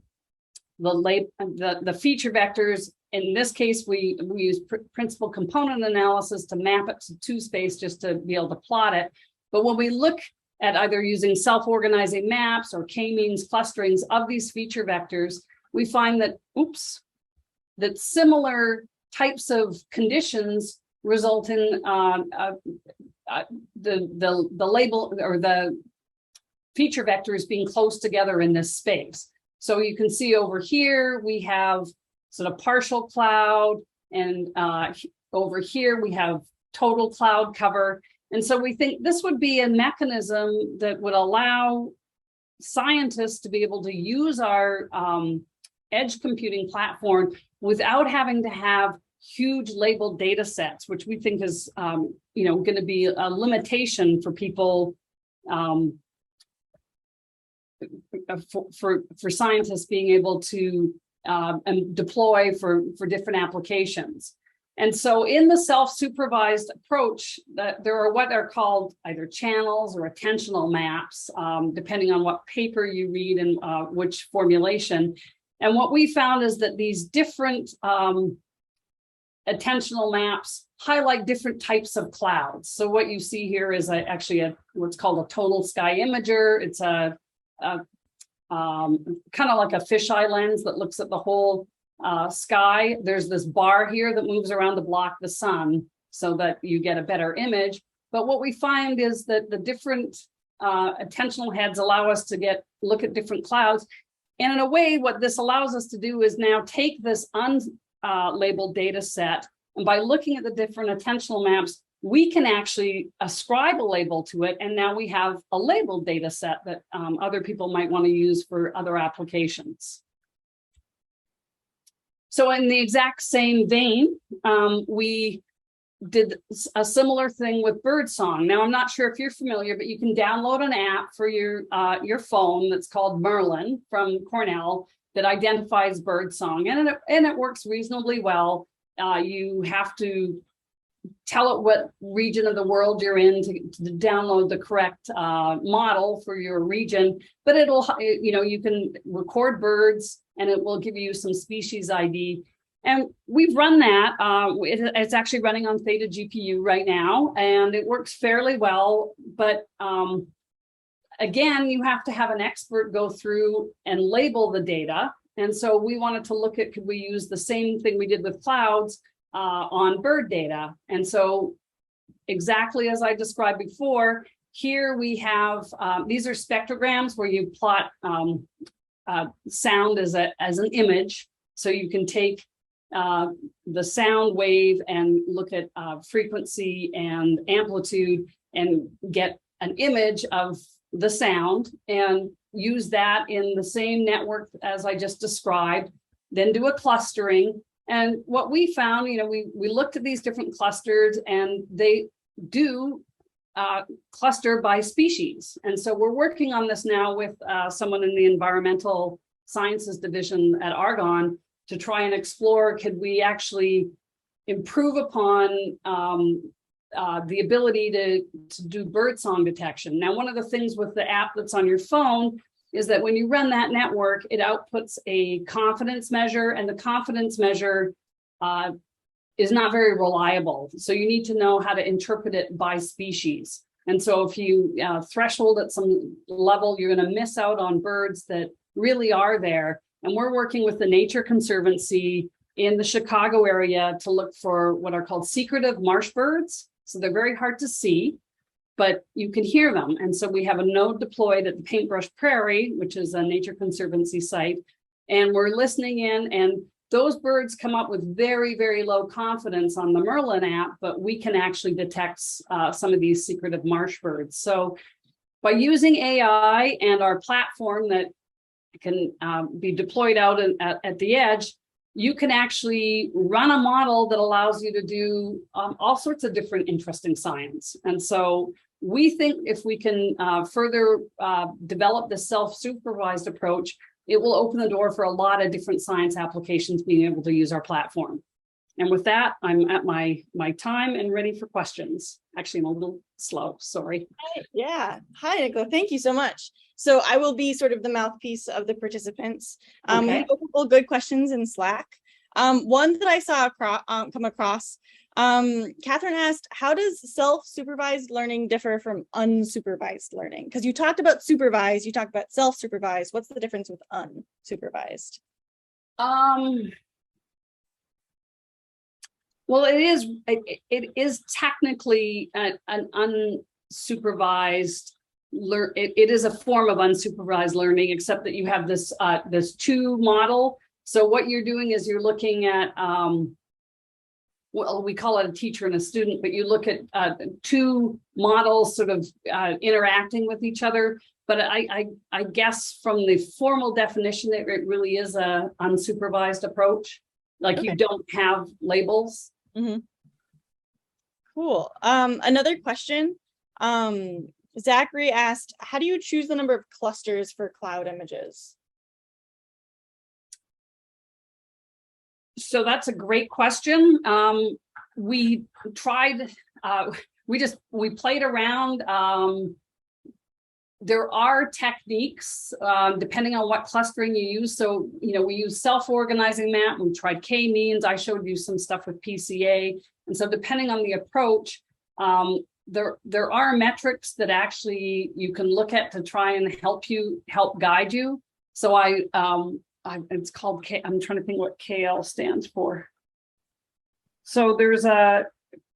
feature vectors. In this case, we use principal component analysis to map it to 2 space just to be able to plot it. But when we look at either using self-organizing maps or k-means clusterings of these feature vectors, we find that, that similar types of conditions result in the label or the feature vectors being close together in this space. So you can see over here, we have sort of partial cloud, and over here we have total cloud cover. And so we think this would be a mechanism that would allow scientists to be able to use our edge computing platform without having to have huge labeled data sets, which we think is going to be a limitation for people, for scientists being able to and deploy for different applications. And so in the self-supervised approach, there are what are called either channels or attentional maps, depending on what paper you read and which formulation. And what we found is that these different attentional maps highlight different types of clouds. So what you see here is actually what's called a total sky imager. It's a kind of like a fisheye lens that looks at the whole sky. There's this bar here that moves around to block the sun so that you get a better image. But what we find is that the different attentional heads allow us to look at different clouds. And in a way, what this allows us to do is now take this unlabeled data set, and by looking at the different attentional maps, we can actually ascribe a label to it, and now we have a labeled data set that other people might want to use for other applications. So in the exact same vein, we did a similar thing with Birdsong. Now, I'm not sure if you're familiar, but you can download an app for your phone that's called Merlin from Cornell that identifies Birdsong, and it works reasonably well. You have to tell it what region of the world you're in to download the correct model for your region, but you can record birds and it will give you some species ID. And we've run that. It's actually running on ThetaGPU right now, and it works fairly well. But again, you have to have an expert go through and label the data. And so we wanted to look at, could we use the same thing we did with clouds on bird data? And so exactly as I described before, here we have, these are spectrograms where you plot sound as an image. So you can take the sound wave and look at frequency and amplitude and get an image of the sound and use that in the same network as I just described, then do a clustering. And what we found, we looked at these different clusters, and they do cluster by species. And so we're working on this now with someone in the environmental sciences division at Argonne to try and explore, could we actually improve upon the ability to do birdsong detection. Now, one of the things with the app that's on your phone is that when you run that network, it outputs a confidence measure, and the confidence measure is not very reliable. So you need to know how to interpret it by species. And so if you threshold at some level, you're going to miss out on birds that really are there. And we're working with the Nature Conservancy in the Chicago area to look for what are called secretive marsh birds. So they're very hard to see. but you can hear them. And so we have a node deployed at the Paintbrush Prairie, which is a Nature Conservancy site, and we're listening in, and those birds come up with very, very low confidence on the Merlin app, but we can actually detect some of these secretive marsh birds. So by using AI and our platform that can be deployed out at the edge, you can actually run a model that allows you to do all sorts of different interesting science. And so we think if we can further develop the self-supervised approach, it will open the door for a lot of different science applications being able to use our platform. And with that, I'm at my time and ready for questions. Actually, I'm a little slow, sorry. Yeah. Hi, Nicola. Thank you so much. So I will be sort of the mouthpiece of the participants. We Okay. have a couple good questions in Slack. One that I saw come across, Catherine asked, how does self-supervised learning differ from unsupervised learning? Because you talked about supervised, you talked about self-supervised. What's the difference with unsupervised? Well, it is technically an unsupervised it is a form of unsupervised learning, except that you have this this two model. So what you're doing is you're looking at well, we call it a teacher and a student, but you look at two models sort of interacting with each other. But I guess from the formal definition, it really is a unsupervised approach. Like Okay. you don't have labels. Mm-hmm. Cool. Another question. Zachary asked, how do you choose the number of clusters for cloud images? So that's a great question. We tried, we played around. There are techniques depending on what clustering you use. So, you know, we use self-organizing map. We tried k-means. I showed you some stuff with PCA. And so depending on the approach, there are metrics that actually you can look at to try and help guide you. So it's called I'm trying to think what KL stands for. So there's a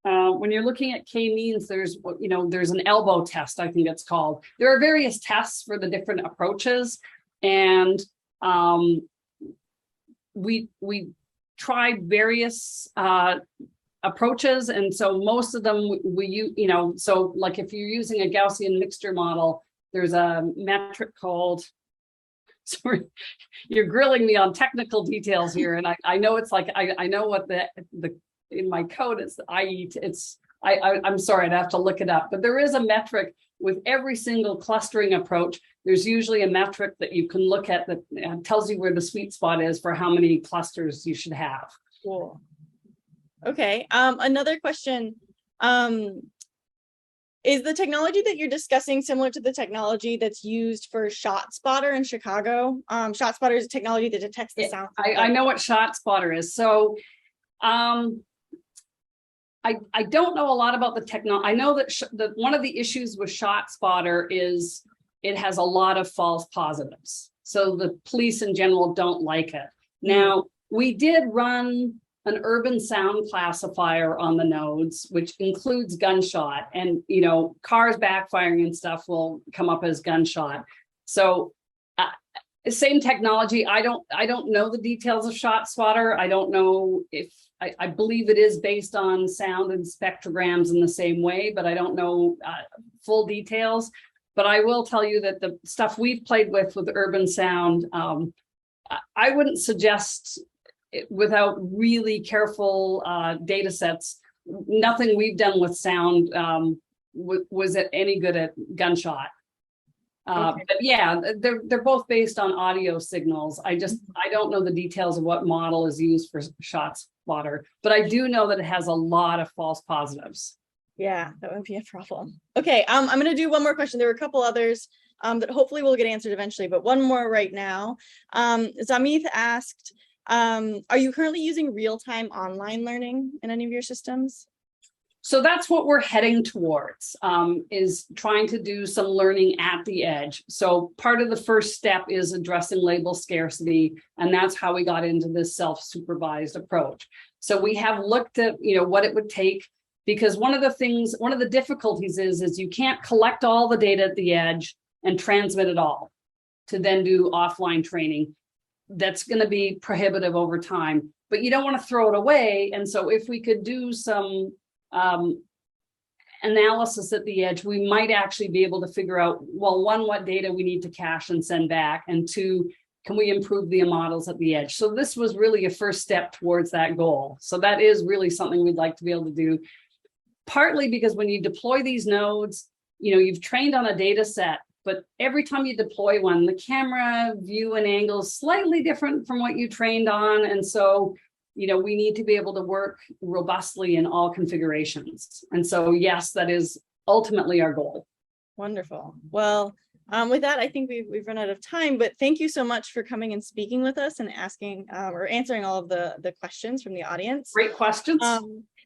when you're looking at k-means, there's an elbow test, I think it's called. There are various tests for the different approaches, and we tried various approaches, and so most of them so like if you're using a Gaussian mixture model, there's a metric called, sorry, you're grilling me on technical details here, and I know it's like I know what the in my code it's I'm sorry, I'd have to look it up, but there is a metric with every single clustering approach. There's usually a metric that you can look at that tells you where the sweet spot is for how many clusters you should have. Cool. Okay. Another question. Is the technology that you're discussing similar to the technology that's used for ShotSpotter in Chicago? ShotSpotter is a technology that detects the sound. I know what ShotSpotter is. So I don't know a lot about the technology. I know that one of the issues with ShotSpotter is it has a lot of false positives. So the police in general don't like it. Now, we did run an urban sound classifier on the nodes, which includes gunshot, and cars backfiring and stuff will come up as gunshot. So same technology. I don't know the details of ShotSpotter. I don't know if I believe it is based on sound and spectrograms in the same way, but I don't know full details. But I will tell you that the stuff we've played with urban sound, I wouldn't suggest it without really careful data sets. Nothing we've done with sound was any good at gunshot. Okay. But yeah, they're both based on audio signals. I don't know the details of what model is used for ShotSpotter, but I do know that it has a lot of false positives. Yeah, that would be a problem. Okay, I'm going to do one more question. There were a couple others that hopefully will get answered eventually, but one more right now. Zamith asked, are you currently using real-time online learning in any of your systems? So that's what we're heading towards, is trying to do some learning at the edge. So part of the first step is addressing label scarcity, and that's how we got into this self-supervised approach. So we have looked at, what it would take. Because one of the difficulties is you can't collect all the data at the edge and transmit it all to then do offline training. That's going to be prohibitive over time, but you don't want to throw it away. And so if we could do some analysis at the edge, we might actually be able to figure out, well, one, what data we need to cache and send back, and two, can we improve the models at the edge? So this was really a first step towards that goal. So that is really something we'd like to be able to do, partly because when you deploy these nodes, you've trained on a data set, but every time you deploy one, the camera view and angle is slightly different from what you trained on. And so, we need to be able to work robustly in all configurations. And so, yes, that is ultimately our goal. Wonderful. Well, with that, I think we've run out of time, but thank you so much for coming and speaking with us and asking or answering all of the questions from the audience. Great questions.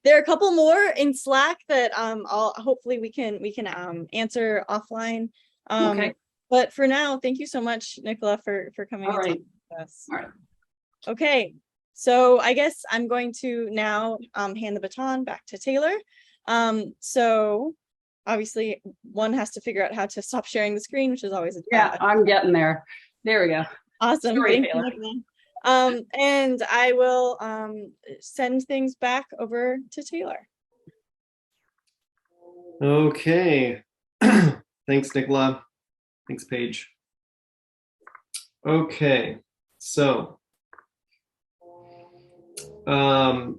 There are a couple more in Slack that hopefully we can answer offline. Okay. But for now, thank you so much, Nicola, for coming All and right. talking with us. All right. Okay, so I guess I'm going to now hand the baton back to Taylor. So obviously one has to figure out how to stop sharing the screen, which is always a I'm getting there. There we go. awesome. Sorry, Thank Taylor. you, Nicola. And I will send things back over to Taylor. Okay. Thanks, Nicola. Thanks, Paige. Okay, so I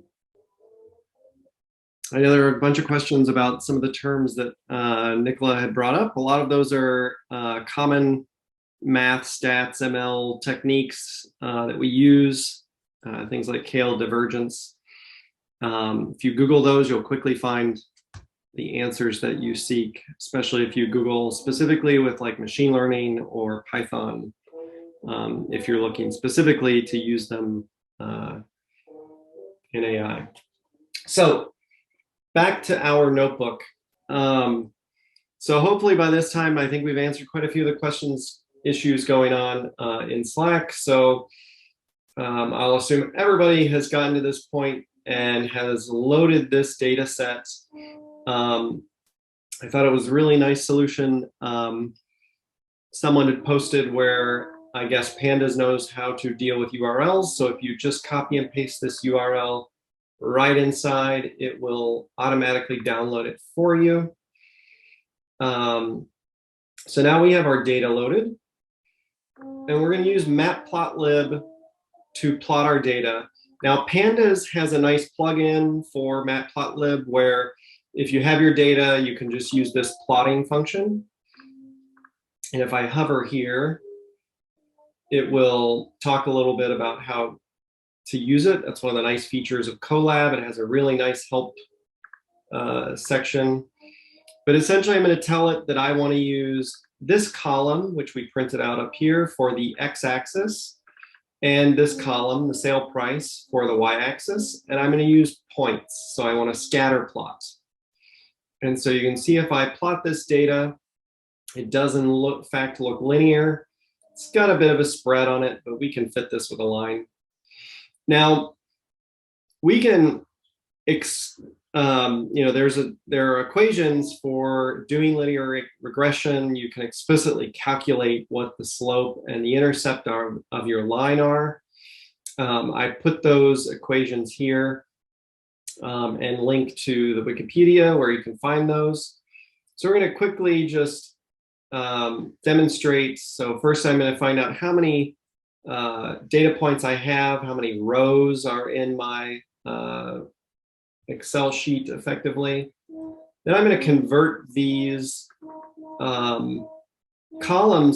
know there are a bunch of questions about some of the terms that Nicola had brought up. A lot of those are common math, stats, ML techniques that we use, things like Kale divergence. If you Google those, you'll quickly find the answers that you seek, especially if you Google specifically with like machine learning or Python, if you're looking specifically to use them in AI. So back to our notebook. So hopefully by this time, I think we've answered quite a few of the issues going on in Slack. So I'll assume everybody has gotten to this point and has loaded this data set. I thought it was a really nice solution. Someone had posted where I guess Pandas knows how to deal with URLs. So if you just copy and paste this URL right inside, it will automatically download it for you. So now we have our data loaded, and we're going to use matplotlib to plot our data. Now, Pandas has a nice plugin for matplotlib where if you have your data, you can just use this plotting function. And if I hover here, it will talk a little bit about how to use it. That's one of the nice features of Colab. It has a really nice help section. But essentially, I'm going to tell it that I want to use this column, which we printed out up here, for the x-axis, and this column, the sale price, for the y-axis. And I'm going to use points. So I want to scatter plot. And so you can see if I plot this data, it doesn't look linear. It's got a bit of a spread on it, but we can fit this with a line. Now, we can, there are equations for doing linear regression. You can explicitly calculate what the slope and the intercept of your line are. I put those equations here and link to the Wikipedia where you can find those. So we're going to quickly just demonstrate. So first I'm going to find out how many data points I have, how many rows are in my Excel sheet effectively. Then I'm going to convert these columns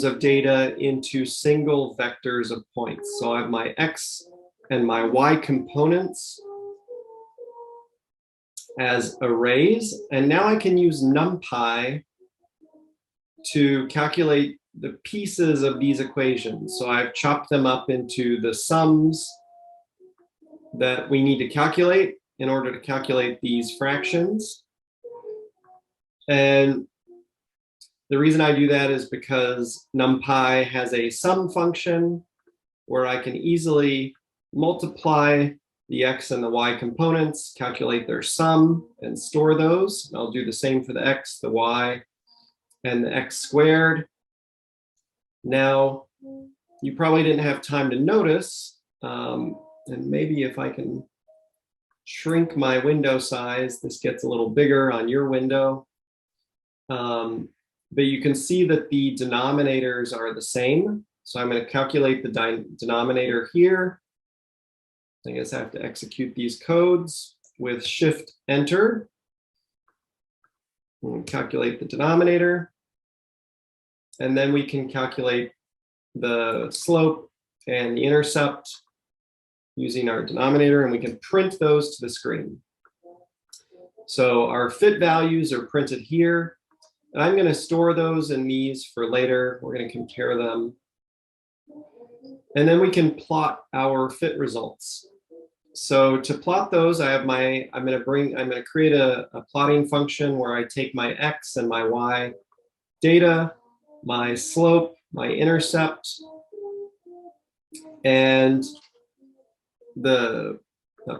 of data into single vectors of points. So I have my X and my Y components as arrays. And now I can use NumPy to calculate the pieces of these equations. So I've chopped them up into the sums that we need to calculate in order to calculate these fractions. And the reason I do that is because NumPy has a sum function where I can easily multiply the X and the Y components, calculate their sum, and store those. And I'll do the same for the X, the Y, and the X squared. Now, you probably didn't have time to notice, and maybe if I can shrink my window size, this gets a little bigger on your window. But you can see that the denominators are the same. So I'm going to calculate the denominator here. I guess I have to execute these codes with Shift Enter. And calculate the denominator. And then we can calculate the slope and the intercept using our denominator, and we can print those to the screen. So our fit values are printed here. And I'm going to store those in these for later. We're going to compare them. And then we can plot our fit results. So to plot those, I have I'm going to create a plotting function where I take my X and my Y data, my slope, my intercept, and the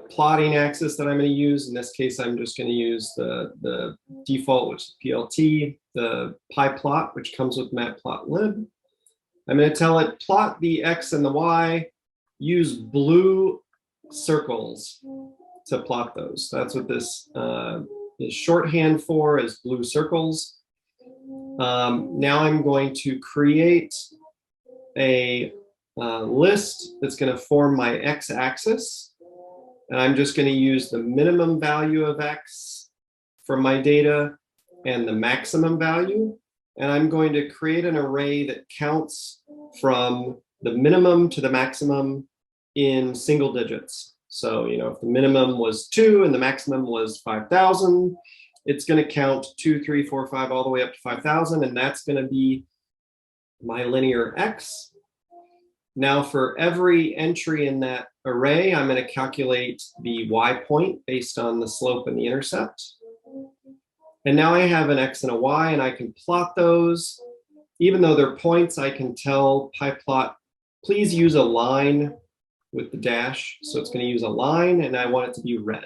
plotting axis that I'm going to use. In this case, I'm just going to use the default, which is PLT, the PyPlot, which comes with matplotlib. I'm going to tell it plot the X and the Y, use blue circles to plot those. That's what this is shorthand for, is blue circles. Now I'm going to create a list that's going to form my X-axis. And I'm just going to use the minimum value of X from my data and the maximum value. And I'm going to create an array that counts from the minimum to the maximum in single digits. So, if the minimum was 2 and the maximum was 5,000, it's going to count 2, 3, 4, 5, all the way up to 5,000. And that's going to be my linear X. Now for every entry in that array, I'm going to calculate the Y point based on the slope and the intercept. And now I have an X and a Y, and I can plot those. Even though they're points, I can tell PyPlot, please use a line with the dash. So it's going to use a line, and I want it to be red.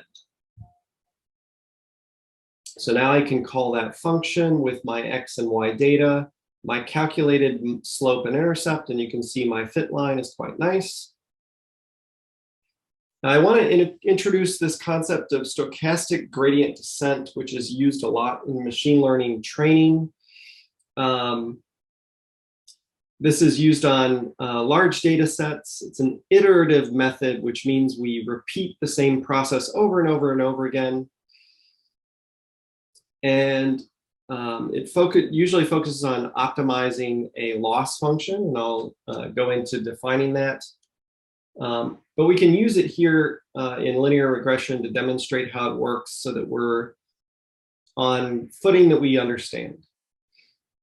So now I can call that function with my X and Y data, my calculated slope and intercept, and you can see my fit line is quite nice. Now I want to introduce this concept of stochastic gradient descent, which is used a lot in machine learning training. This is used on large data sets. It's an iterative method, which means we repeat the same process over and over and over again. And it usually focuses on optimizing a loss function, and I'll go into defining that. But we can use it here in linear regression to demonstrate how it works so that we're on footing that we understand.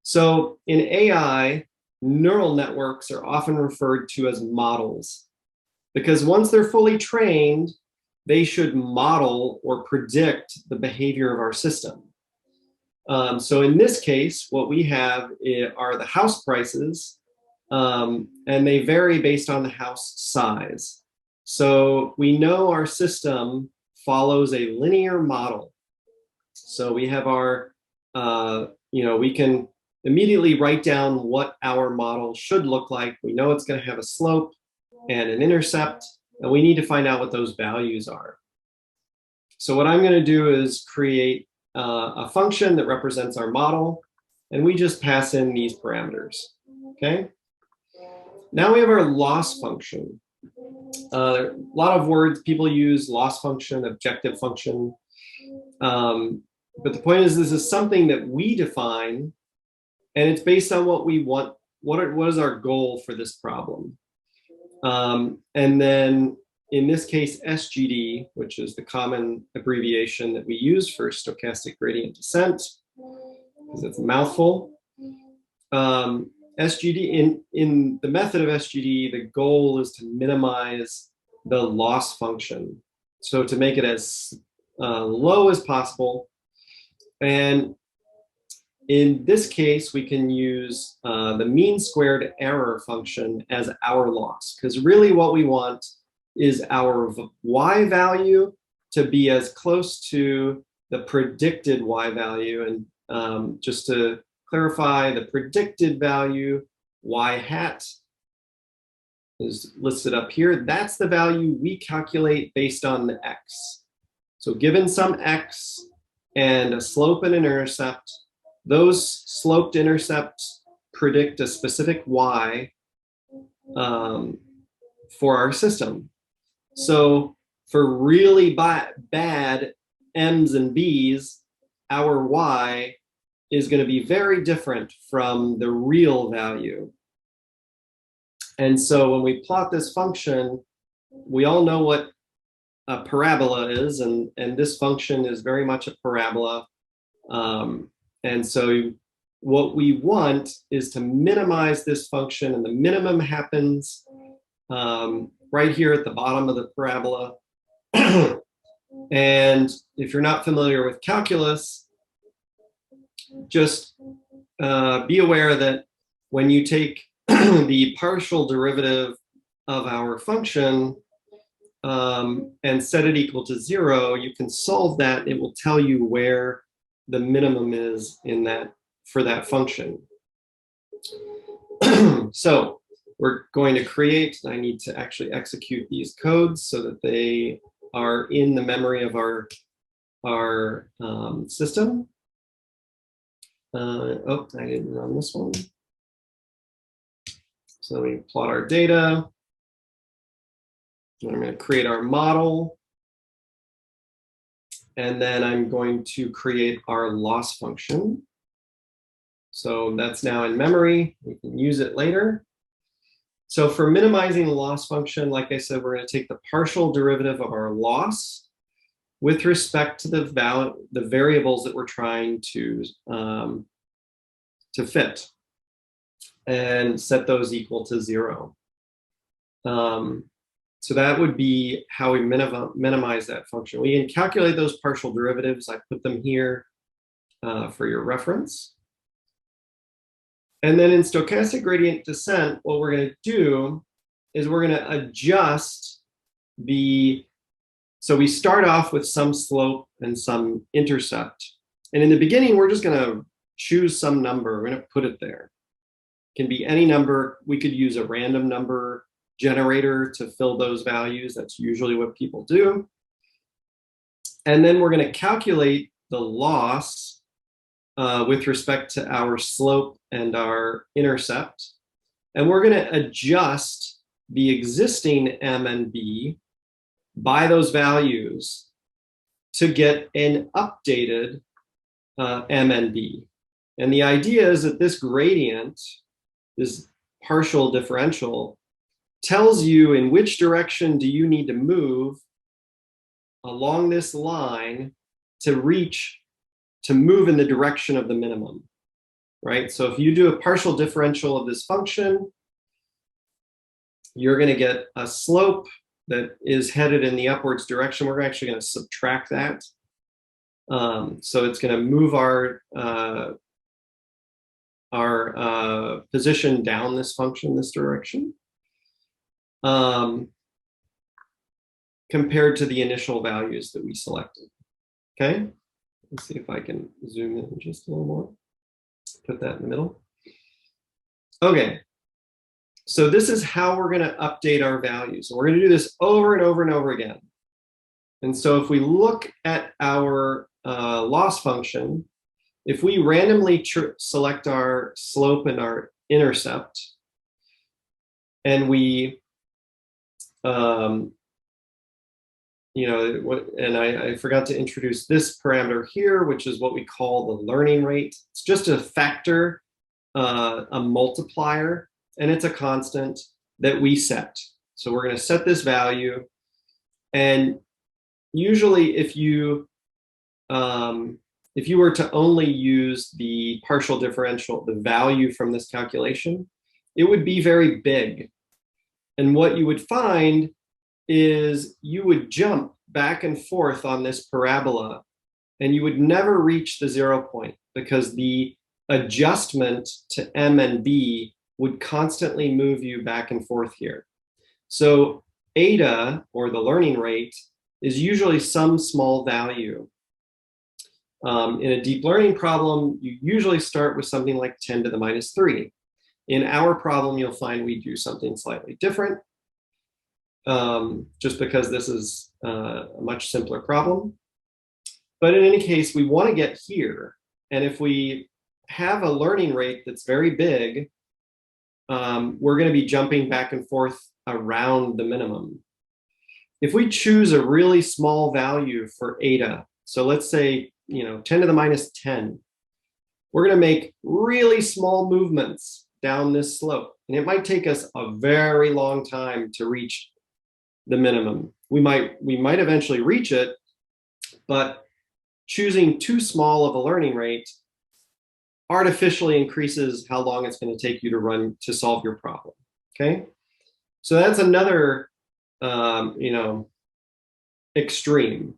So in AI, neural networks are often referred to as models, because once they're fully trained, they should model or predict the behavior of our system. So in this case, what we have are the house prices, and they vary based on the house size. So we know our system follows a linear model. So we have our, we can immediately write down what our model should look like. We know it's going to have a slope and an intercept, and we need to find out what those values are. So what I'm going to do is create a function that represents our model, and we just pass in these parameters, okay? Now we have our loss function. A lot of words people use: loss function, objective function. But the point is, this is something that we define, and it's based on what we want. What is our goal for this problem? And then in this case, SGD, which is the common abbreviation that we use for stochastic gradient descent, because it's a mouthful. SGD, in the method of SGD, the goal is to minimize the loss function. So to make it as low as possible. And in this case, we can use the mean squared error function as our loss, because really what we want is our y value to be as close to the predicted y value. And just to clarify, the predicted value, y hat, is listed up here. That's the value we calculate based on the x. So given some x and a slope and an intercept, those sloped intercepts predict a specific y for our system. So for really bad m's and b's, our y is going to be very different from the real value. And so when we plot this function, we all know what a parabola is, and this function is very much a parabola. And so what we want is to minimize this function, and the minimum happens right here at the bottom of the parabola. And if you're not familiar with calculus, just be aware that when you take the partial derivative of our function and set it equal to 0, you can solve that. It will tell you where the minimum is in that for that function. So we're going to create, I need to actually execute these codes so that they are in the memory of our system. Oh, I didn't run this one. So we plot our data. I'm going to create our model. And then I'm going to create our loss function. So that's now in memory. We can use it later. So for minimizing the loss function, like I said, we're going to take the partial derivative of our loss with respect to the variables that we're trying to fit, and set those equal to 0. So that would be how we minimize that function. We can calculate those partial derivatives. I put them here for your reference. And then in stochastic gradient descent, what we're going to do is we're going to adjust so we start off with some slope and some intercept. And in the beginning, we're just going to choose some number. We're going to put it there. It can be any number. We could use a random number generator to fill those values. That's usually what people do. And then we're going to calculate the loss with respect to our slope and our intercept. And we're going to adjust the existing m and b by those values to get an updated m and b. And the idea is that this gradient, this partial differential, tells you in which direction do you need to move along this line to move in the direction of the minimum, right? So if you do a partial differential of this function, you're going to get a slope that is headed in the upwards direction. We're actually going to subtract that. So it's going to move our position down this function, this direction, compared to the initial values that we selected. Okay, let's see if I can zoom in just a little more. Put that in the middle. Okay, so this is how we're going to update our values. And we're going to do this over and over and over again. And so if we look at our loss function, if we randomly select our slope and our intercept, and we, and I forgot to introduce this parameter here, which is what we call the learning rate. It's just a factor, a multiplier, and it's a constant that we set. So we're going to set this value. And usually if you were to only use the partial differential, the value from this calculation, it would be very big. And what you would find is you would jump back and forth on this parabola, and you would never reach the 0 point because the adjustment to m and b would constantly move you back and forth here. So eta, or the learning rate, is usually some small value. In a deep learning problem, you usually start with something like 10 to the minus 3. In our problem, you'll find we do something slightly different, just because this is a much simpler problem. But in any case, we want to get here. And if we have a learning rate that's very big, we're going to be jumping back and forth around the minimum. If we choose a really small value for eta, so let's say 10 to the minus 10, we're going to make really small movements down this slope. And it might take us a very long time to reach the minimum. We might eventually reach it, but choosing too small of a learning rate artificially increases how long it's going to take you to solve your problem. Okay, so that's another extreme.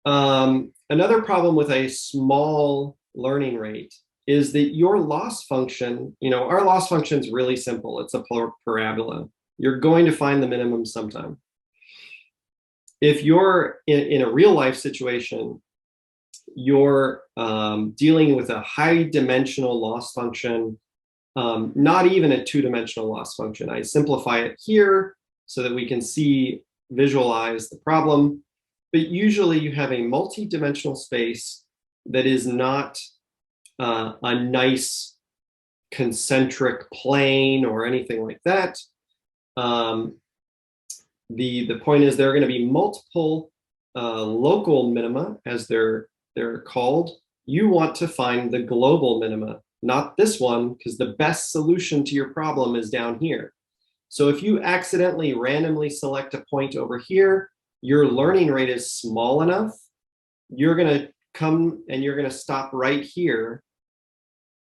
Another problem with a small learning rate is that your loss function, our loss function is really simple. It's a parabola. You're going to find the minimum sometime. If you're in a real life situation, you're dealing with a high dimensional loss function, not even a two-dimensional loss function. I simplify it here so that we can visualize the problem. But usually you have a multi-dimensional space that is not a nice concentric plane or anything like that. The point is there are going to be multiple local minima, as they're called. You want to find the global minima, not this one, because the best solution to your problem is down here. So if you accidentally randomly select a point over here, your learning rate is small enough, you're going to come and you're going to stop right here,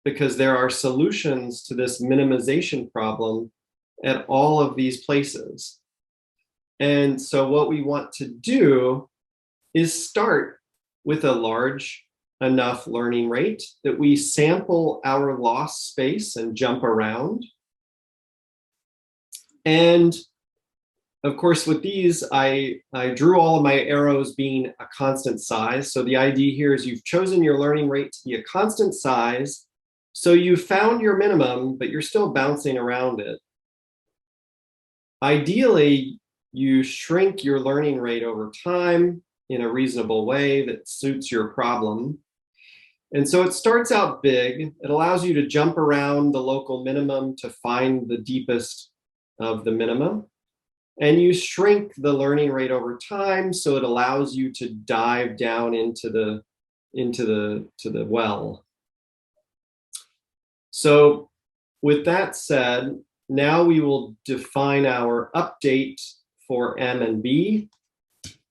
because there are solutions to this minimization problem at all of these places. And so what we want to do is start with a large enough learning rate that we sample our loss space and jump around. And of course, with these, I drew all of my arrows being a constant size. So the idea here is you've chosen your learning rate to be a constant size. So you found your minimum, but you're still bouncing around it. Ideally, you shrink your learning rate over time in a reasonable way that suits your problem. And so it starts out big. It allows you to jump around the local minimum to find the deepest of the minimum. And you shrink the learning rate over time, so it allows you to dive down into the well. So with that said, now we will define our update for M and B.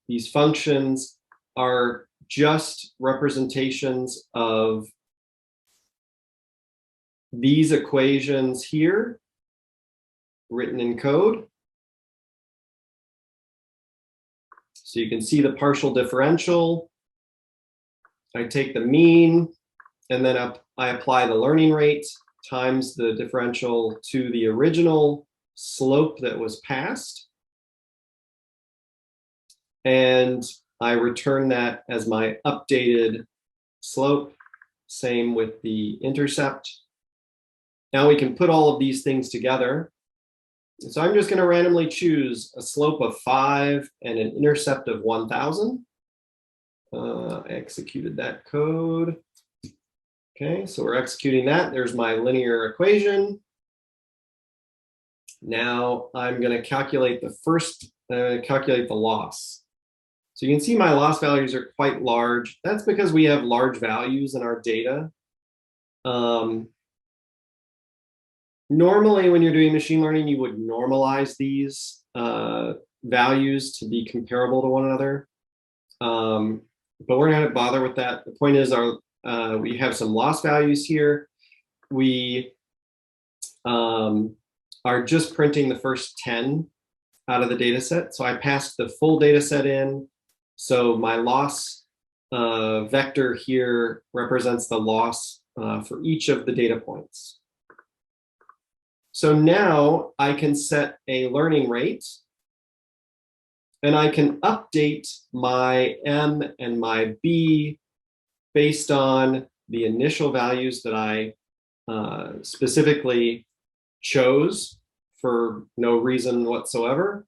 These functions are just representations of these equations here, written in code. So you can see the partial differential. I take the mean, and then I apply the learning rate times the differential to the original slope that was passed. And I return that as my updated slope. Same with the intercept. Now we can put all of these things together. So I'm just going to randomly choose a slope of 5 and an intercept of 1,000. I executed that code. Okay, so we're executing that. There's my linear equation. Now I'm going to calculate the loss. So you can see my loss values are quite large. That's because we have large values in our data. Normally, when you're doing machine learning, you would normalize these values to be comparable to one another. But we're not going to bother with that. The point is we have some loss values here. We are just printing the first 10 out of the data set. So I passed the full data set in. So my loss vector here represents the loss for each of the data points. So now I can set a learning rate, and I can update my M and my B based on the initial values that I specifically chose for no reason whatsoever.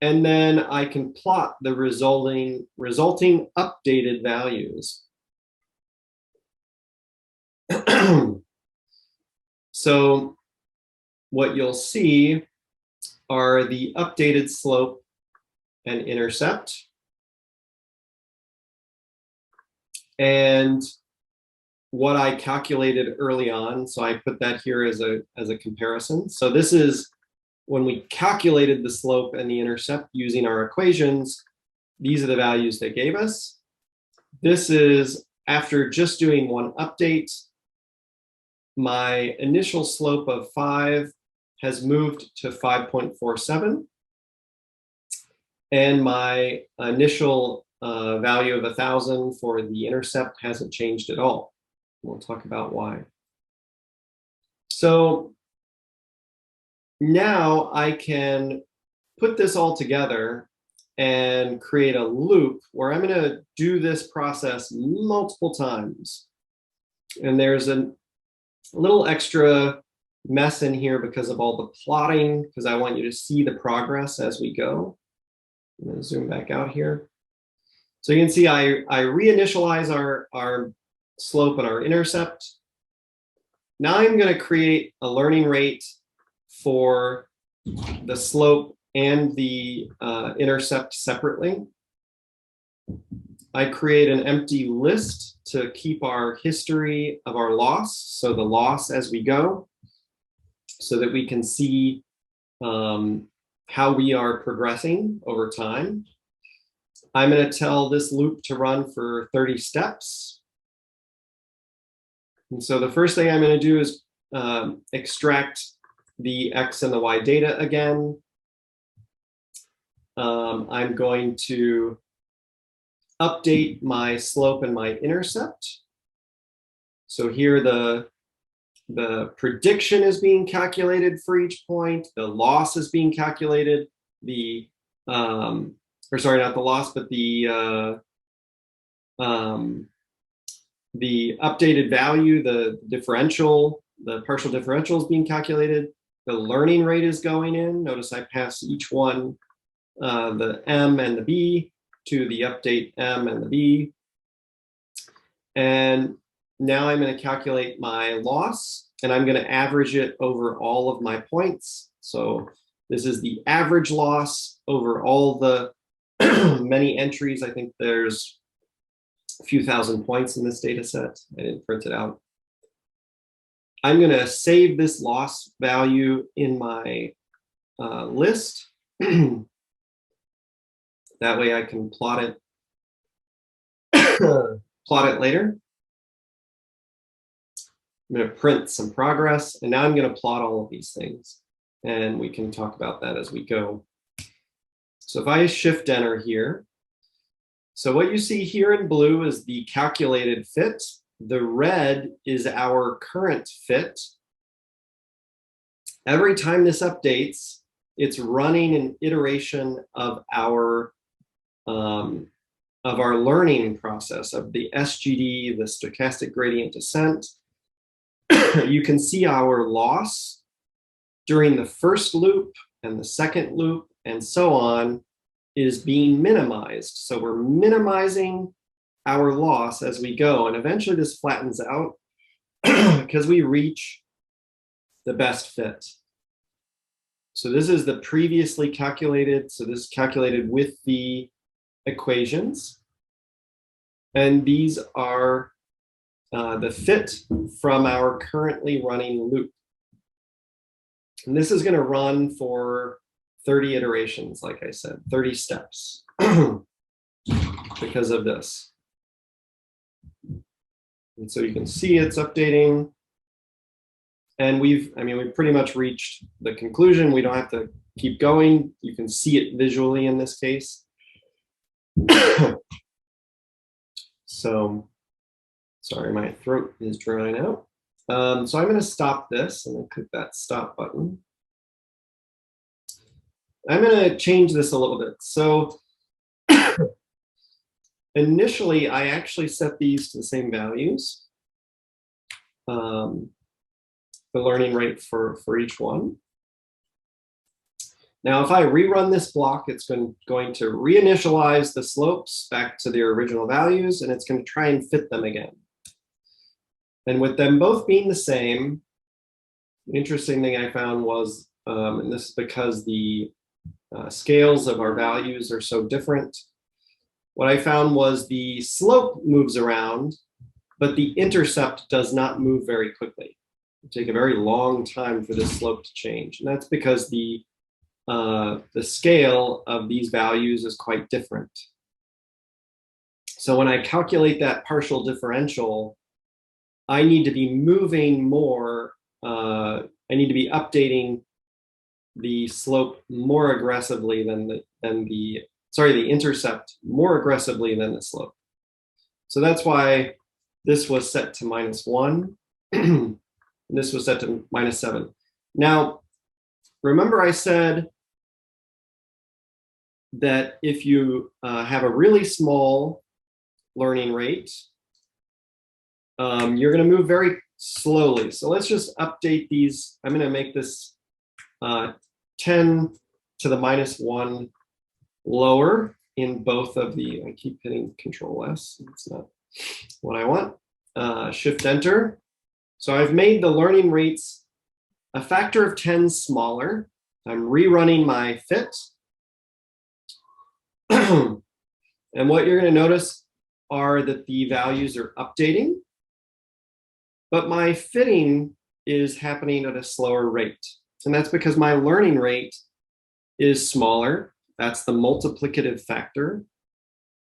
And then I can plot the resulting updated values. So what you'll see are the updated slope and intercept. And what I calculated early on, so I put that here as a comparison. So this is when we calculated the slope and the intercept using our equations. These are the values they gave us. This is after just doing one update. My initial slope of 5 has moved to 5.47. And my initial value of 1,000 for the intercept hasn't changed at all. We'll talk about why. So now I can put this all together and create a loop where I'm going to do this process multiple times. And there's a little extra mess in here because of all the plotting, because I want you to see the progress as we go. I'm going to zoom back out here. So you can see I reinitialize our slope and our intercept. Now I'm going to create a learning rate for the slope and the intercept separately. I create an empty list to keep our history of our loss, so the loss as we go, so that we can see how we are progressing over time. I'm going to tell this loop to run for 30 steps. And so the first thing I'm going to do is extract the X and the Y data again. I'm going to update my slope and my intercept. So here the prediction is being calculated for each point. The loss is being calculated. Or sorry, not the loss, but the updated value, the differential, the partial differential is being calculated. The learning rate is going in. Notice I pass each one, the M and the B, to the update M and the B. And now I'm going to calculate my loss, and I'm going to average it over all of my points. So this is the average loss over all the many entries. I think there's a few thousand points in this data set. I didn't print it out. I'm going to save this loss value in my list. That way I can plot it later. I'm going to print some progress, and now I'm going to plot all of these things, and we can talk about that as we go. So if I shift enter here, so what you see here in blue is the calculated fit. The red is our current fit. Every time this updates, it's running an iteration of our learning process, of the SGD, the stochastic gradient descent. You can see our loss during the first loop and the second loop and so on is being minimized. So we're minimizing our loss as we go, and eventually this flattens out because we reach the best fit. So this is the previously calculated, so this is calculated with the equations, and these are the fit from our currently running loop. And this is going to run for 30 iterations, like I said, 30 steps because of this. And so you can see it's updating. And we've pretty much reached the conclusion. We don't have to keep going. You can see it visually in this case. So, sorry, my throat is drying out. So I'm going to stop this and then click that stop button. I'm going to change this a little bit. So initially, I actually set these to the same values, the learning rate for each one. Now, if I rerun this block, it's going to reinitialize the slopes back to their original values, and it's going to try and fit them again. And with them both being the same, the interesting thing I found was, and this is because the scales of our values are so different, what I found was the slope moves around, but the intercept does not move very quickly. It take a very long time for this slope to change. And that's because the scale of these values is quite different. So when I calculate that partial differential, I need to be moving more, I need to be updating the slope more aggressively than the intercept more aggressively than the slope. So that's why this was set to -1, and this was set to -7. Now, remember I said that if you have a really small learning rate, you're going to move very slowly. So let's just update these. I'm going to make this 10 to the -1 lower in both of the, I keep hitting Control S, it's not what I want. Shift Enter. So I've made the learning rates a factor of 10 smaller. I'm rerunning my fit. And what you're going to notice are that the values are updating, but my fitting is happening at a slower rate. And that's because my learning rate is smaller. That's the multiplicative factor.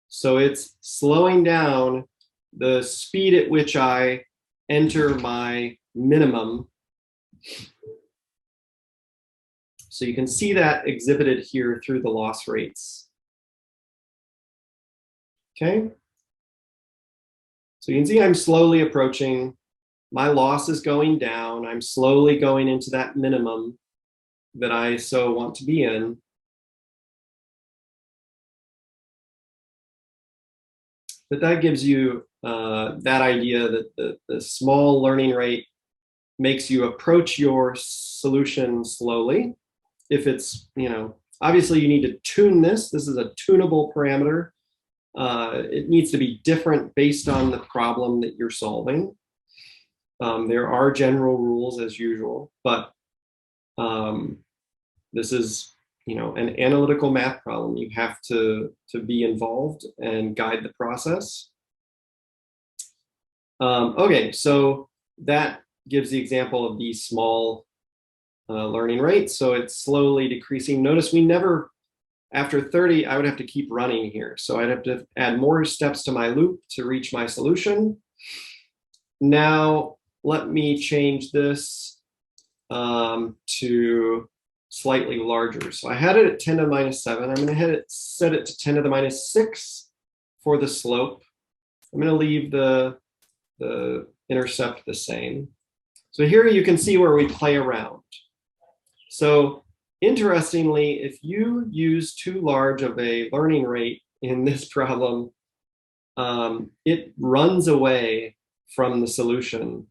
So it's slowing down the speed at which I enter my minimum. So you can see that exhibited here through the loss rates. Okay. So you can see I'm slowly approaching. My loss is going down. I'm slowly going into that minimum that I so want to be in. But that gives you that idea that the small learning rate makes you approach your solution slowly. If it's, obviously you need to tune this. This is a tunable parameter. It needs to be different based on the problem that you're solving. There are general rules as usual, but this is, an analytical math problem. You have to be involved and guide the process. Okay, so that gives the example of the small learning rate. So it's slowly decreasing. Notice we never, after 30, I would have to keep running here. So I'd have to add more steps to my loop to reach my solution. Now, let me change this to slightly larger. So I had it at 10 to the -7. I'm going to set it to 10 to the -6 for the slope. I'm going to leave the intercept the same. So here you can see where we play around. So interestingly, if you use too large of a learning rate in this problem, it runs away from the solution.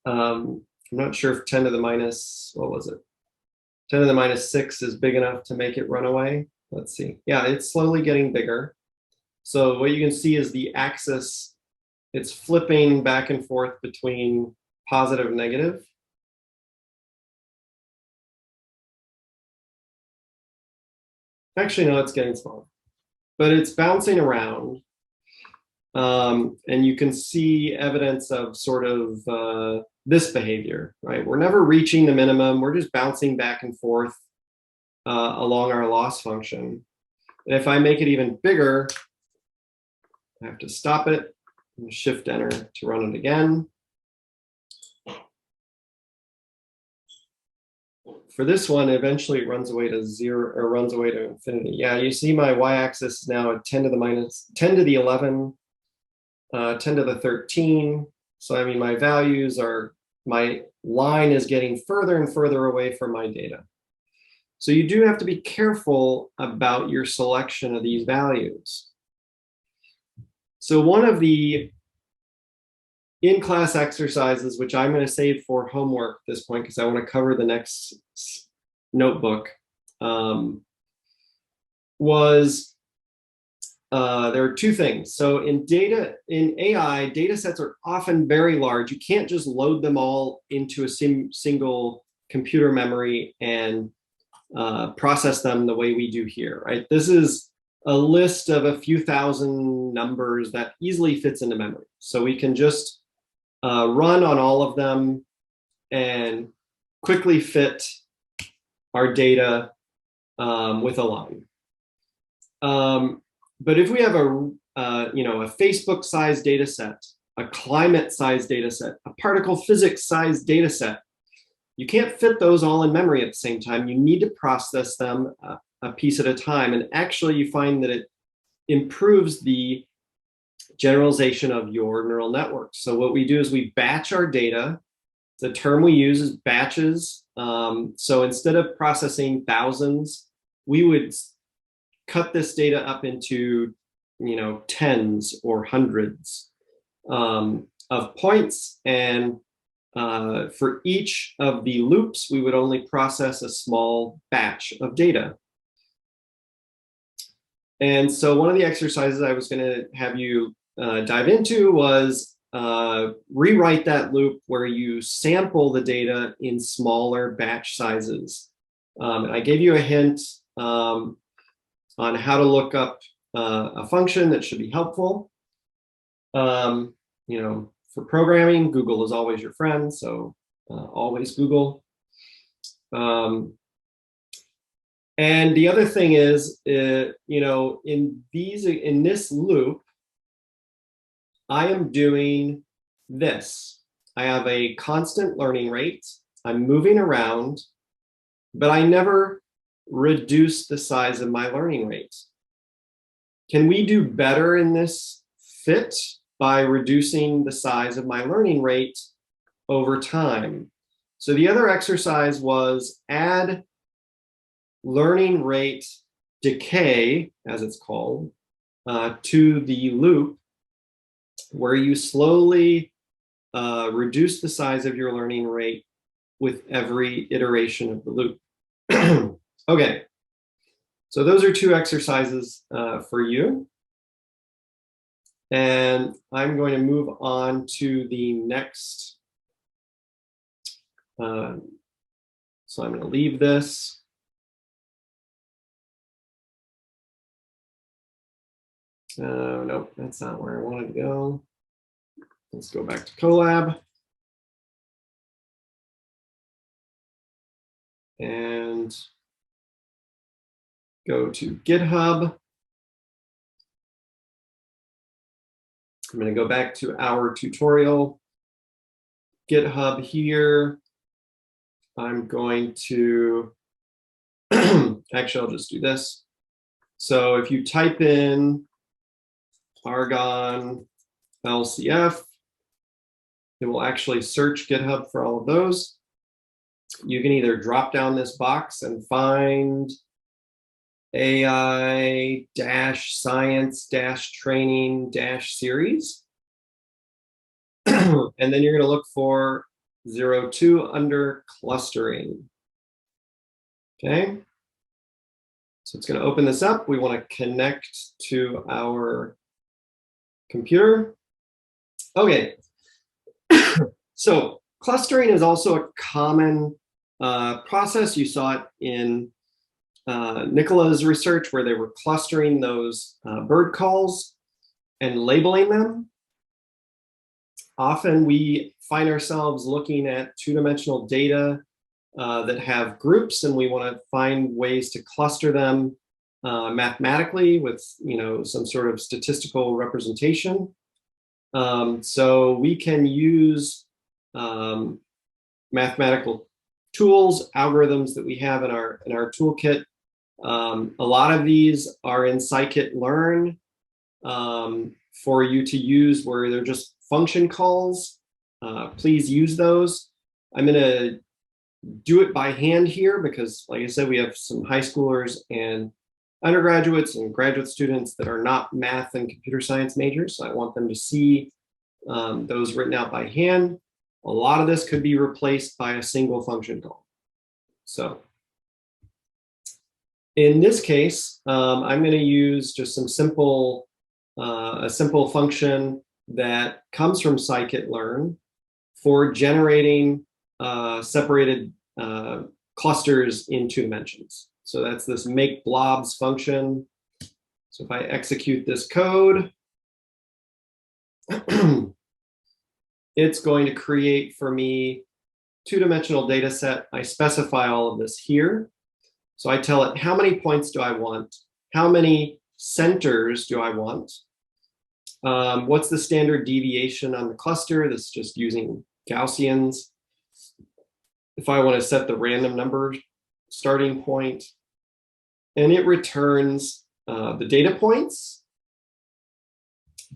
I'm not sure if 10 to the what was it? 10 to the -6 is big enough to make it run away. Let's see. Yeah, it's slowly getting bigger. So what you can see is the axis, it's flipping back and forth between positive and negative. Actually, no, it's getting smaller, but it's bouncing around. And you can see evidence of sort of this behavior, right? We're never reaching the minimum. We're just bouncing back and forth along our loss function. And if I make it even bigger, I have to stop it and Shift Enter to run it again. For this one, eventually it runs away to 0 or runs away to infinity. Yeah, you see my y-axis is now at 10 to the 11, 10 to the 13, So I mean, my values are, my line is getting further and further away from my data. So you do have to be careful about your selection of these values. So one of the in-class exercises, which I'm going to save for homework at this point because I want to cover the next notebook, was there are two things. So in AI, data sets are often very large. You can't just load them all into a single computer memory and process them the way we do here, right? This is a list of a few thousand numbers that easily fits into memory. So we can just run on all of them and quickly fit our data with a line. But if we have a Facebook-sized data set, a climate-sized data set, a particle physics-sized data set, you can't fit those all in memory at the same time. You need to process them a piece at a time. And actually, you find that it improves the generalization of your neural network. So what we do is we batch our data. The term we use is batches. So instead of processing thousands, we would cut this data up into, tens or hundreds of points. And for each of the loops, we would only process a small batch of data. And so one of the exercises I was going to have you dive into was rewrite that loop where you sample the data in smaller batch sizes. And I gave you a hint on how to look up a function that should be helpful. For programming, Google is always your friend, so always Google. And the other thing is, in this loop, I am doing this. I have a constant learning rate. I'm moving around, but I never reduce the size of my learning rate. Can we do better in this fit by reducing the size of my learning rate over time? So the other exercise was add learning rate decay, as it's called, to the loop, where you slowly reduce the size of your learning rate with every iteration of the loop. Okay, so those are two exercises for you. And I'm going to move on to the next. So I'm going to leave this. Nope, that's not where I wanted to go. Let's go back to Colab. And go to GitHub. I'm going to go back to our tutorial. GitHub here. I'm going to, actually, I'll just do this. So if you type in Argon ALCF, it will actually search GitHub for all of those. You can either drop down this box and find AI-science-training-series. And then you're going to look for 02 under clustering. Okay. So it's going to open this up. We want to connect to our computer. Okay. So clustering is also a common process. You saw it in Nicola's research, where they were clustering those bird calls and labeling them. Often we find ourselves looking at two-dimensional data that have groups, and we want to find ways to cluster them mathematically with some sort of statistical representation. So we can use mathematical tools, algorithms that we have in our toolkit. A lot of these are in scikit-learn for you to use, where they're just function calls. please use those. I'm going to do it by hand here because, like I said, we have some high schoolers and undergraduates and graduate students that are not math and computer science majors. So I want them to see those written out by hand. A lot of this could be replaced by a single function call. So in this case, I'm going to use just some simple, a simple function that comes from scikit-learn for generating separated clusters in 2 dimensions. So that's this make blobs function. So if I execute this code, it's going to create for me 2-dimensional data set. I specify all of this here. So I tell it how many points do I want, how many centers do I want, what's the standard deviation on the cluster. This is just using Gaussians. If I want to set the random number starting point, and it returns the data points,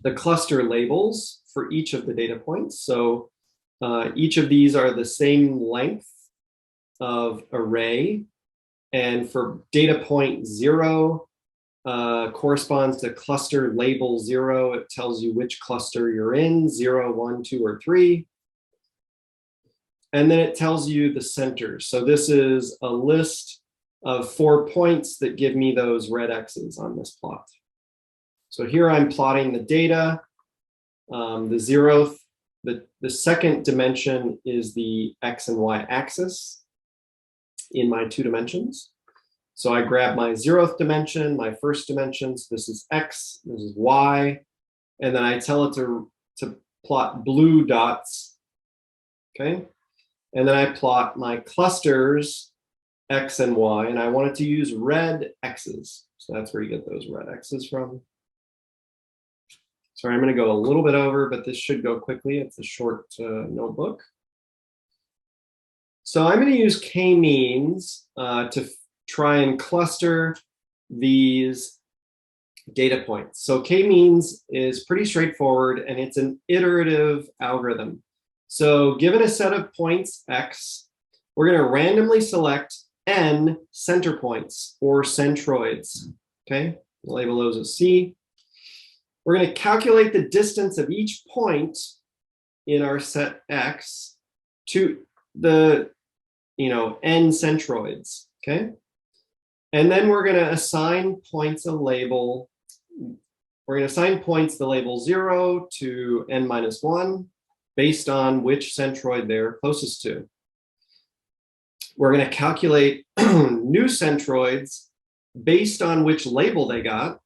the cluster labels for each of the data points. So each of these are the same length of array. And for data point 0 corresponds to cluster label 0. It tells you which cluster you're in, 0, 1, 2, or 3. And then it tells you the centers. So this is a list of 4 points that give me those red X's on this plot. So here I'm plotting the data. The zeroth, the second dimension is the X and Y axis in my 2 dimensions. So I grab my 0th dimension, my first dimension. So this is X, this is Y. And then I tell it to plot blue dots, okay? And then I plot my clusters, X and Y, and I want it to use red X's. So that's where you get those red X's from. Sorry, I'm going to go a little bit over, but this should go quickly. It's a short notebook. So I'm going to use k-means to try and cluster these data points. So k-means is pretty straightforward, and it's an iterative algorithm. So given a set of points X, we're going to randomly select n center points or centroids. Okay, we'll label those as C. We're going to calculate the distance of each point in our set X to the n centroids. Okay, and then we're going to assign points a label. We're going to assign points the label 0 to n-1 based on which centroid they're closest to. We're going to calculate new centroids based on which label they got.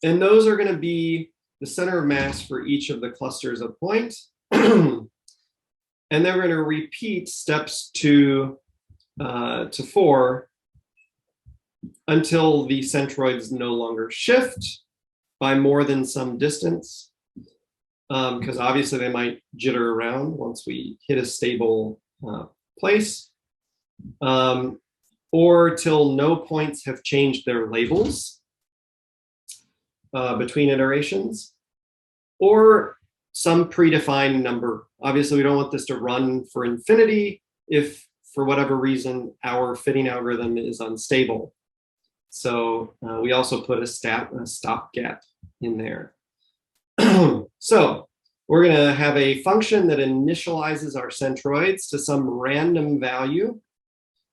And those are going to be the center of mass for each of the clusters of points. And then we're going to repeat steps 2 to 4 until the centroids no longer shift by more than some distance. Because obviously they might jitter around once we hit a stable place, or till no points have changed their labels between iterations, or some predefined number. Obviously, we don't want this to run for infinity if, for whatever reason, our fitting algorithm is unstable. So we also put a stopgap in there. So we're going to have a function that initializes our centroids to some random value.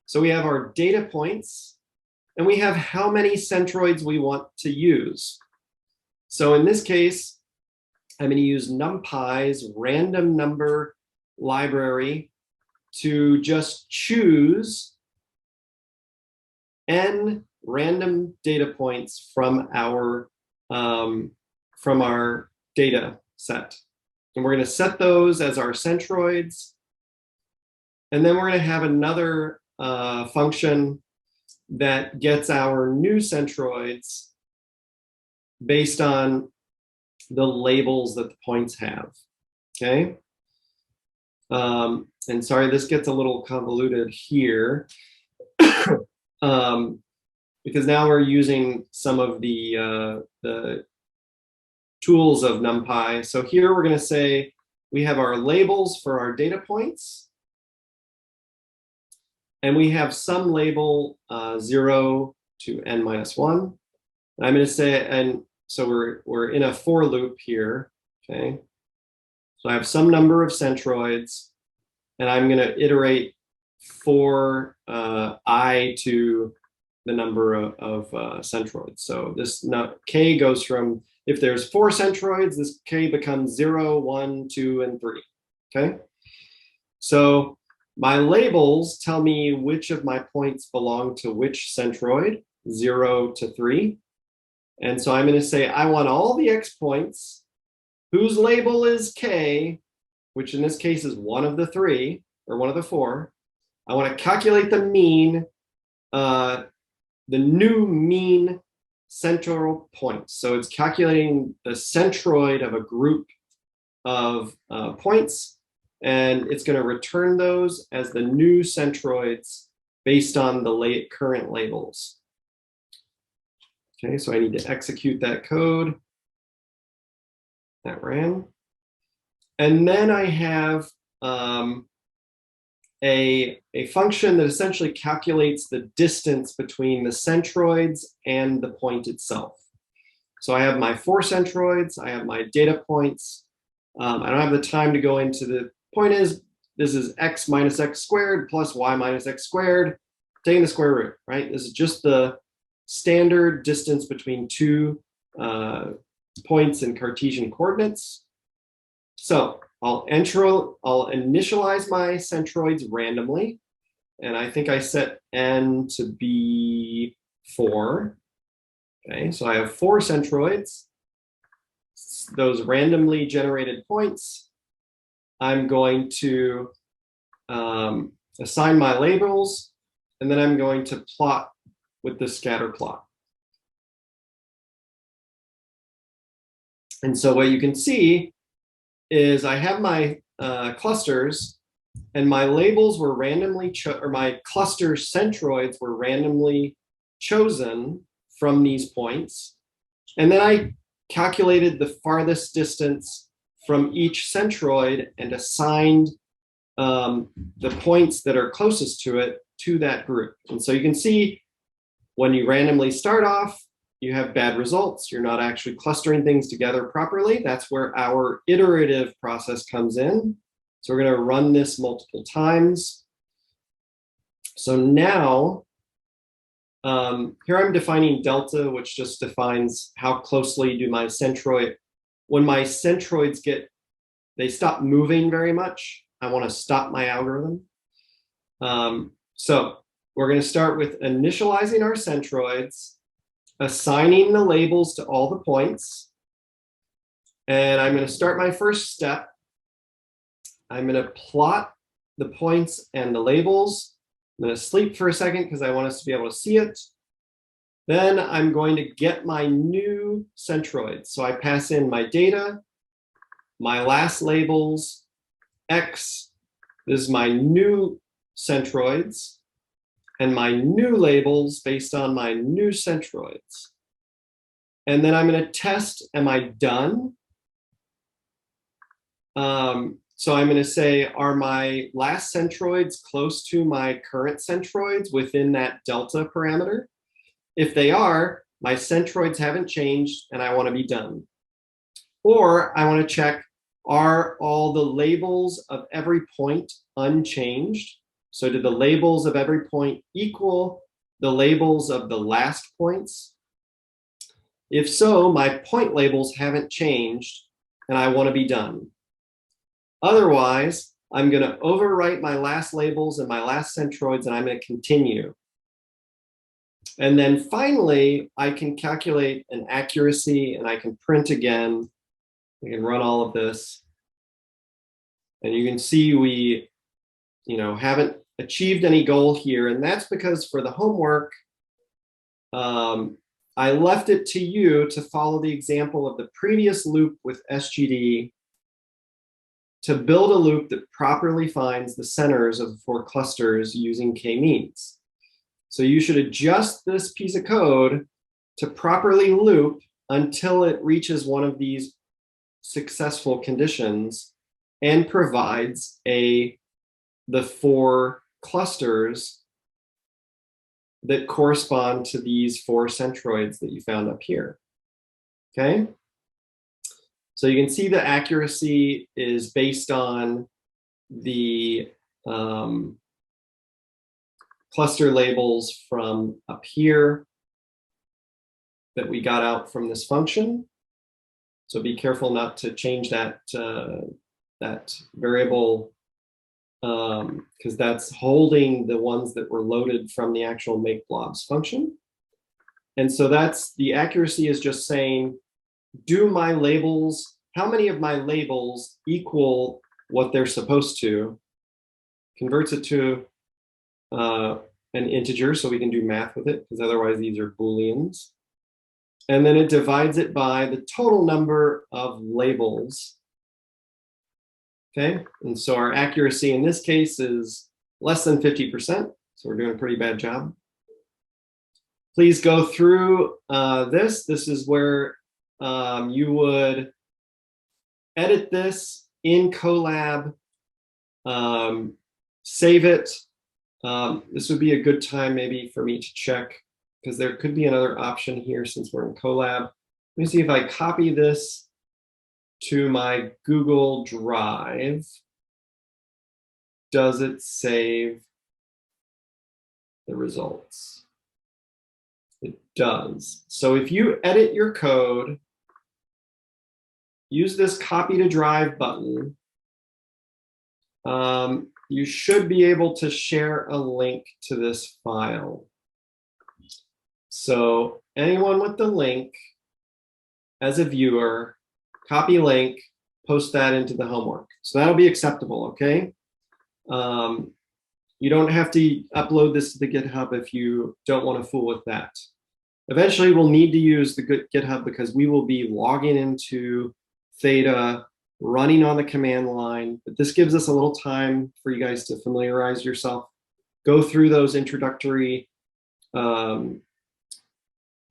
So we have our data points, and we have how many centroids we want to use. So in this case, I'm going to use NumPy's random number library to just choose n random data points from our data set. And we're going to set those as our centroids. And then we're going to have another function that gets our new centroids based on the labels that the points have. Okay. And sorry, this gets a little convoluted here. Because now we're using some of the tools of NumPy. So here we're going to say we have our labels for our data points. And we have some label 0 to n minus 1. And I'm going to say, and so we're in a for loop here. Okay. So I have some number of centroids, and I'm going to iterate for I to the number of centroids. So this k goes from, if there's 4 centroids, this k becomes 0, 1, 2, and 3. Okay. So my labels tell me which of my points belong to which centroid, 0 to 3. And so I'm going to say I want all the x points whose label is k, which in this case is one of the 3 or one of the 4. I want to calculate the mean, the new mean central points. So it's calculating the centroid of a group of points, and it's going to return those as the new centroids based on the current labels. Okay, so I need to execute that code. That ran. And then I have a function that essentially calculates the distance between the centroids and the point itself. So I have my 4 centroids, I have my data points. I don't have the time to go into the point is, this is x minus x squared plus y minus x squared, taking the square root, right? This is just the standard distance between 2 points in Cartesian coordinates. So I'll initialize my centroids randomly, and I think I set n to be 4. Okay, so I have 4 centroids, those randomly generated points. I'm going to assign my labels, and then I'm going to plot with the scatter plot. And so what you can see is I have my clusters, and my labels were randomly, or my cluster centroids were randomly chosen from these points. And then I calculated the farthest distance from each centroid and assigned the points that are closest to it to that group. And so you can see when you randomly start off, you have bad results. You're not actually clustering things together properly. That's where our iterative process comes in. So we're going to run this multiple times. So now, here I'm defining delta, which just defines how closely do my centroid, when my centroids they stop moving very much, I want to stop my algorithm. So we're going to start with initializing our centroids, assigning the labels to all the points. And I'm going to start my first step. I'm going to plot the points and the labels. I'm going to sleep for a second because I want us to be able to see it. Then I'm going to get my new centroids. So I pass in my data, my last labels, X. This is my new centroids, and my new labels based on my new centroids. And then I'm going to test, am I done? So I'm going to say, are my last centroids close to my current centroids within that delta parameter? If they are, my centroids haven't changed and I want to be done. Or I want to check, are all the labels of every point unchanged? So do the labels of every point equal the labels of the last points? If so, my point labels haven't changed and I want to be done. Otherwise, I'm going to overwrite my last labels and my last centroids, and I'm going to continue. And then finally, I can calculate an accuracy, and I can print again. I can run all of this. And you can see we, haven't achieved any goal here. And that's because for the homework, I left it to you to follow the example of the previous loop with SGD to build a loop that properly finds the centers of the 4 clusters using k-means. So you should adjust this piece of code to properly loop until it reaches one of these successful conditions and provides the 4 clusters that correspond to these 4 centroids that you found up here. Okay? So you can see the accuracy is based on the cluster labels from up here that we got out from this function. So be careful not to change that, that variable, because that's holding the ones that were loaded from the actual make blobs function. And so that's the accuracy is just saying, do my labels, how many of my labels equal what they're supposed to, converts it to an integer so we can do math with it, because otherwise these are Booleans. And then it divides it by the total number of labels. Okay, and so our accuracy in this case is less than 50%, so we're doing a pretty bad job. Please go through this. This is where you would edit this in Colab, save it. This would be a good time maybe for me to check, because there could be another option here since we're in Colab. Let me see if I copy this to my Google Drive. Does it save the results? It does. So if you edit your code, use this copy to drive button, you should be able to share a link to this file. So anyone with the link as a viewer, copy link, post that into the homework. So that'll be acceptable, okay? You don't have to upload this to the GitHub if you don't want to fool with that. Eventually we'll need to use the GitHub because we will be logging into Theta, running on the command line, but this gives us a little time for you guys to familiarize yourself, go through those introductory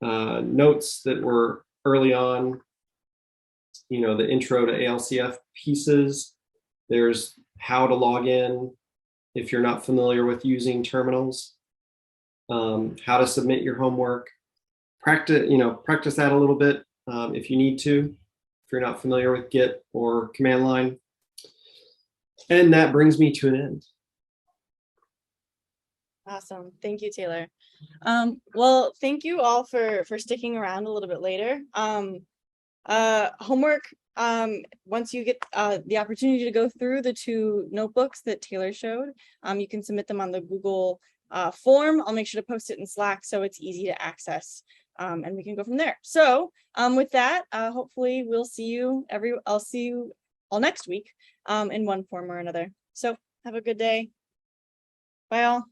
notes that were early on, you know, the intro to ALCF pieces. There's how to log in if you're not familiar with using terminals, how to submit your homework, practice that a little bit if you need to, if you're not familiar with Git or command line. And that brings me to an end. Awesome. Thank you, Taylor. Well, thank you all for sticking around a little bit later. Homework, once you get the opportunity to go through the 2 notebooks that Taylor showed, you can submit them on the Google form. I'll make sure to post it in Slack so it's easy to access, and we can go from there. So with that, hopefully we'll see you I'll see you all next week in one form or another. So have a good day. Bye all.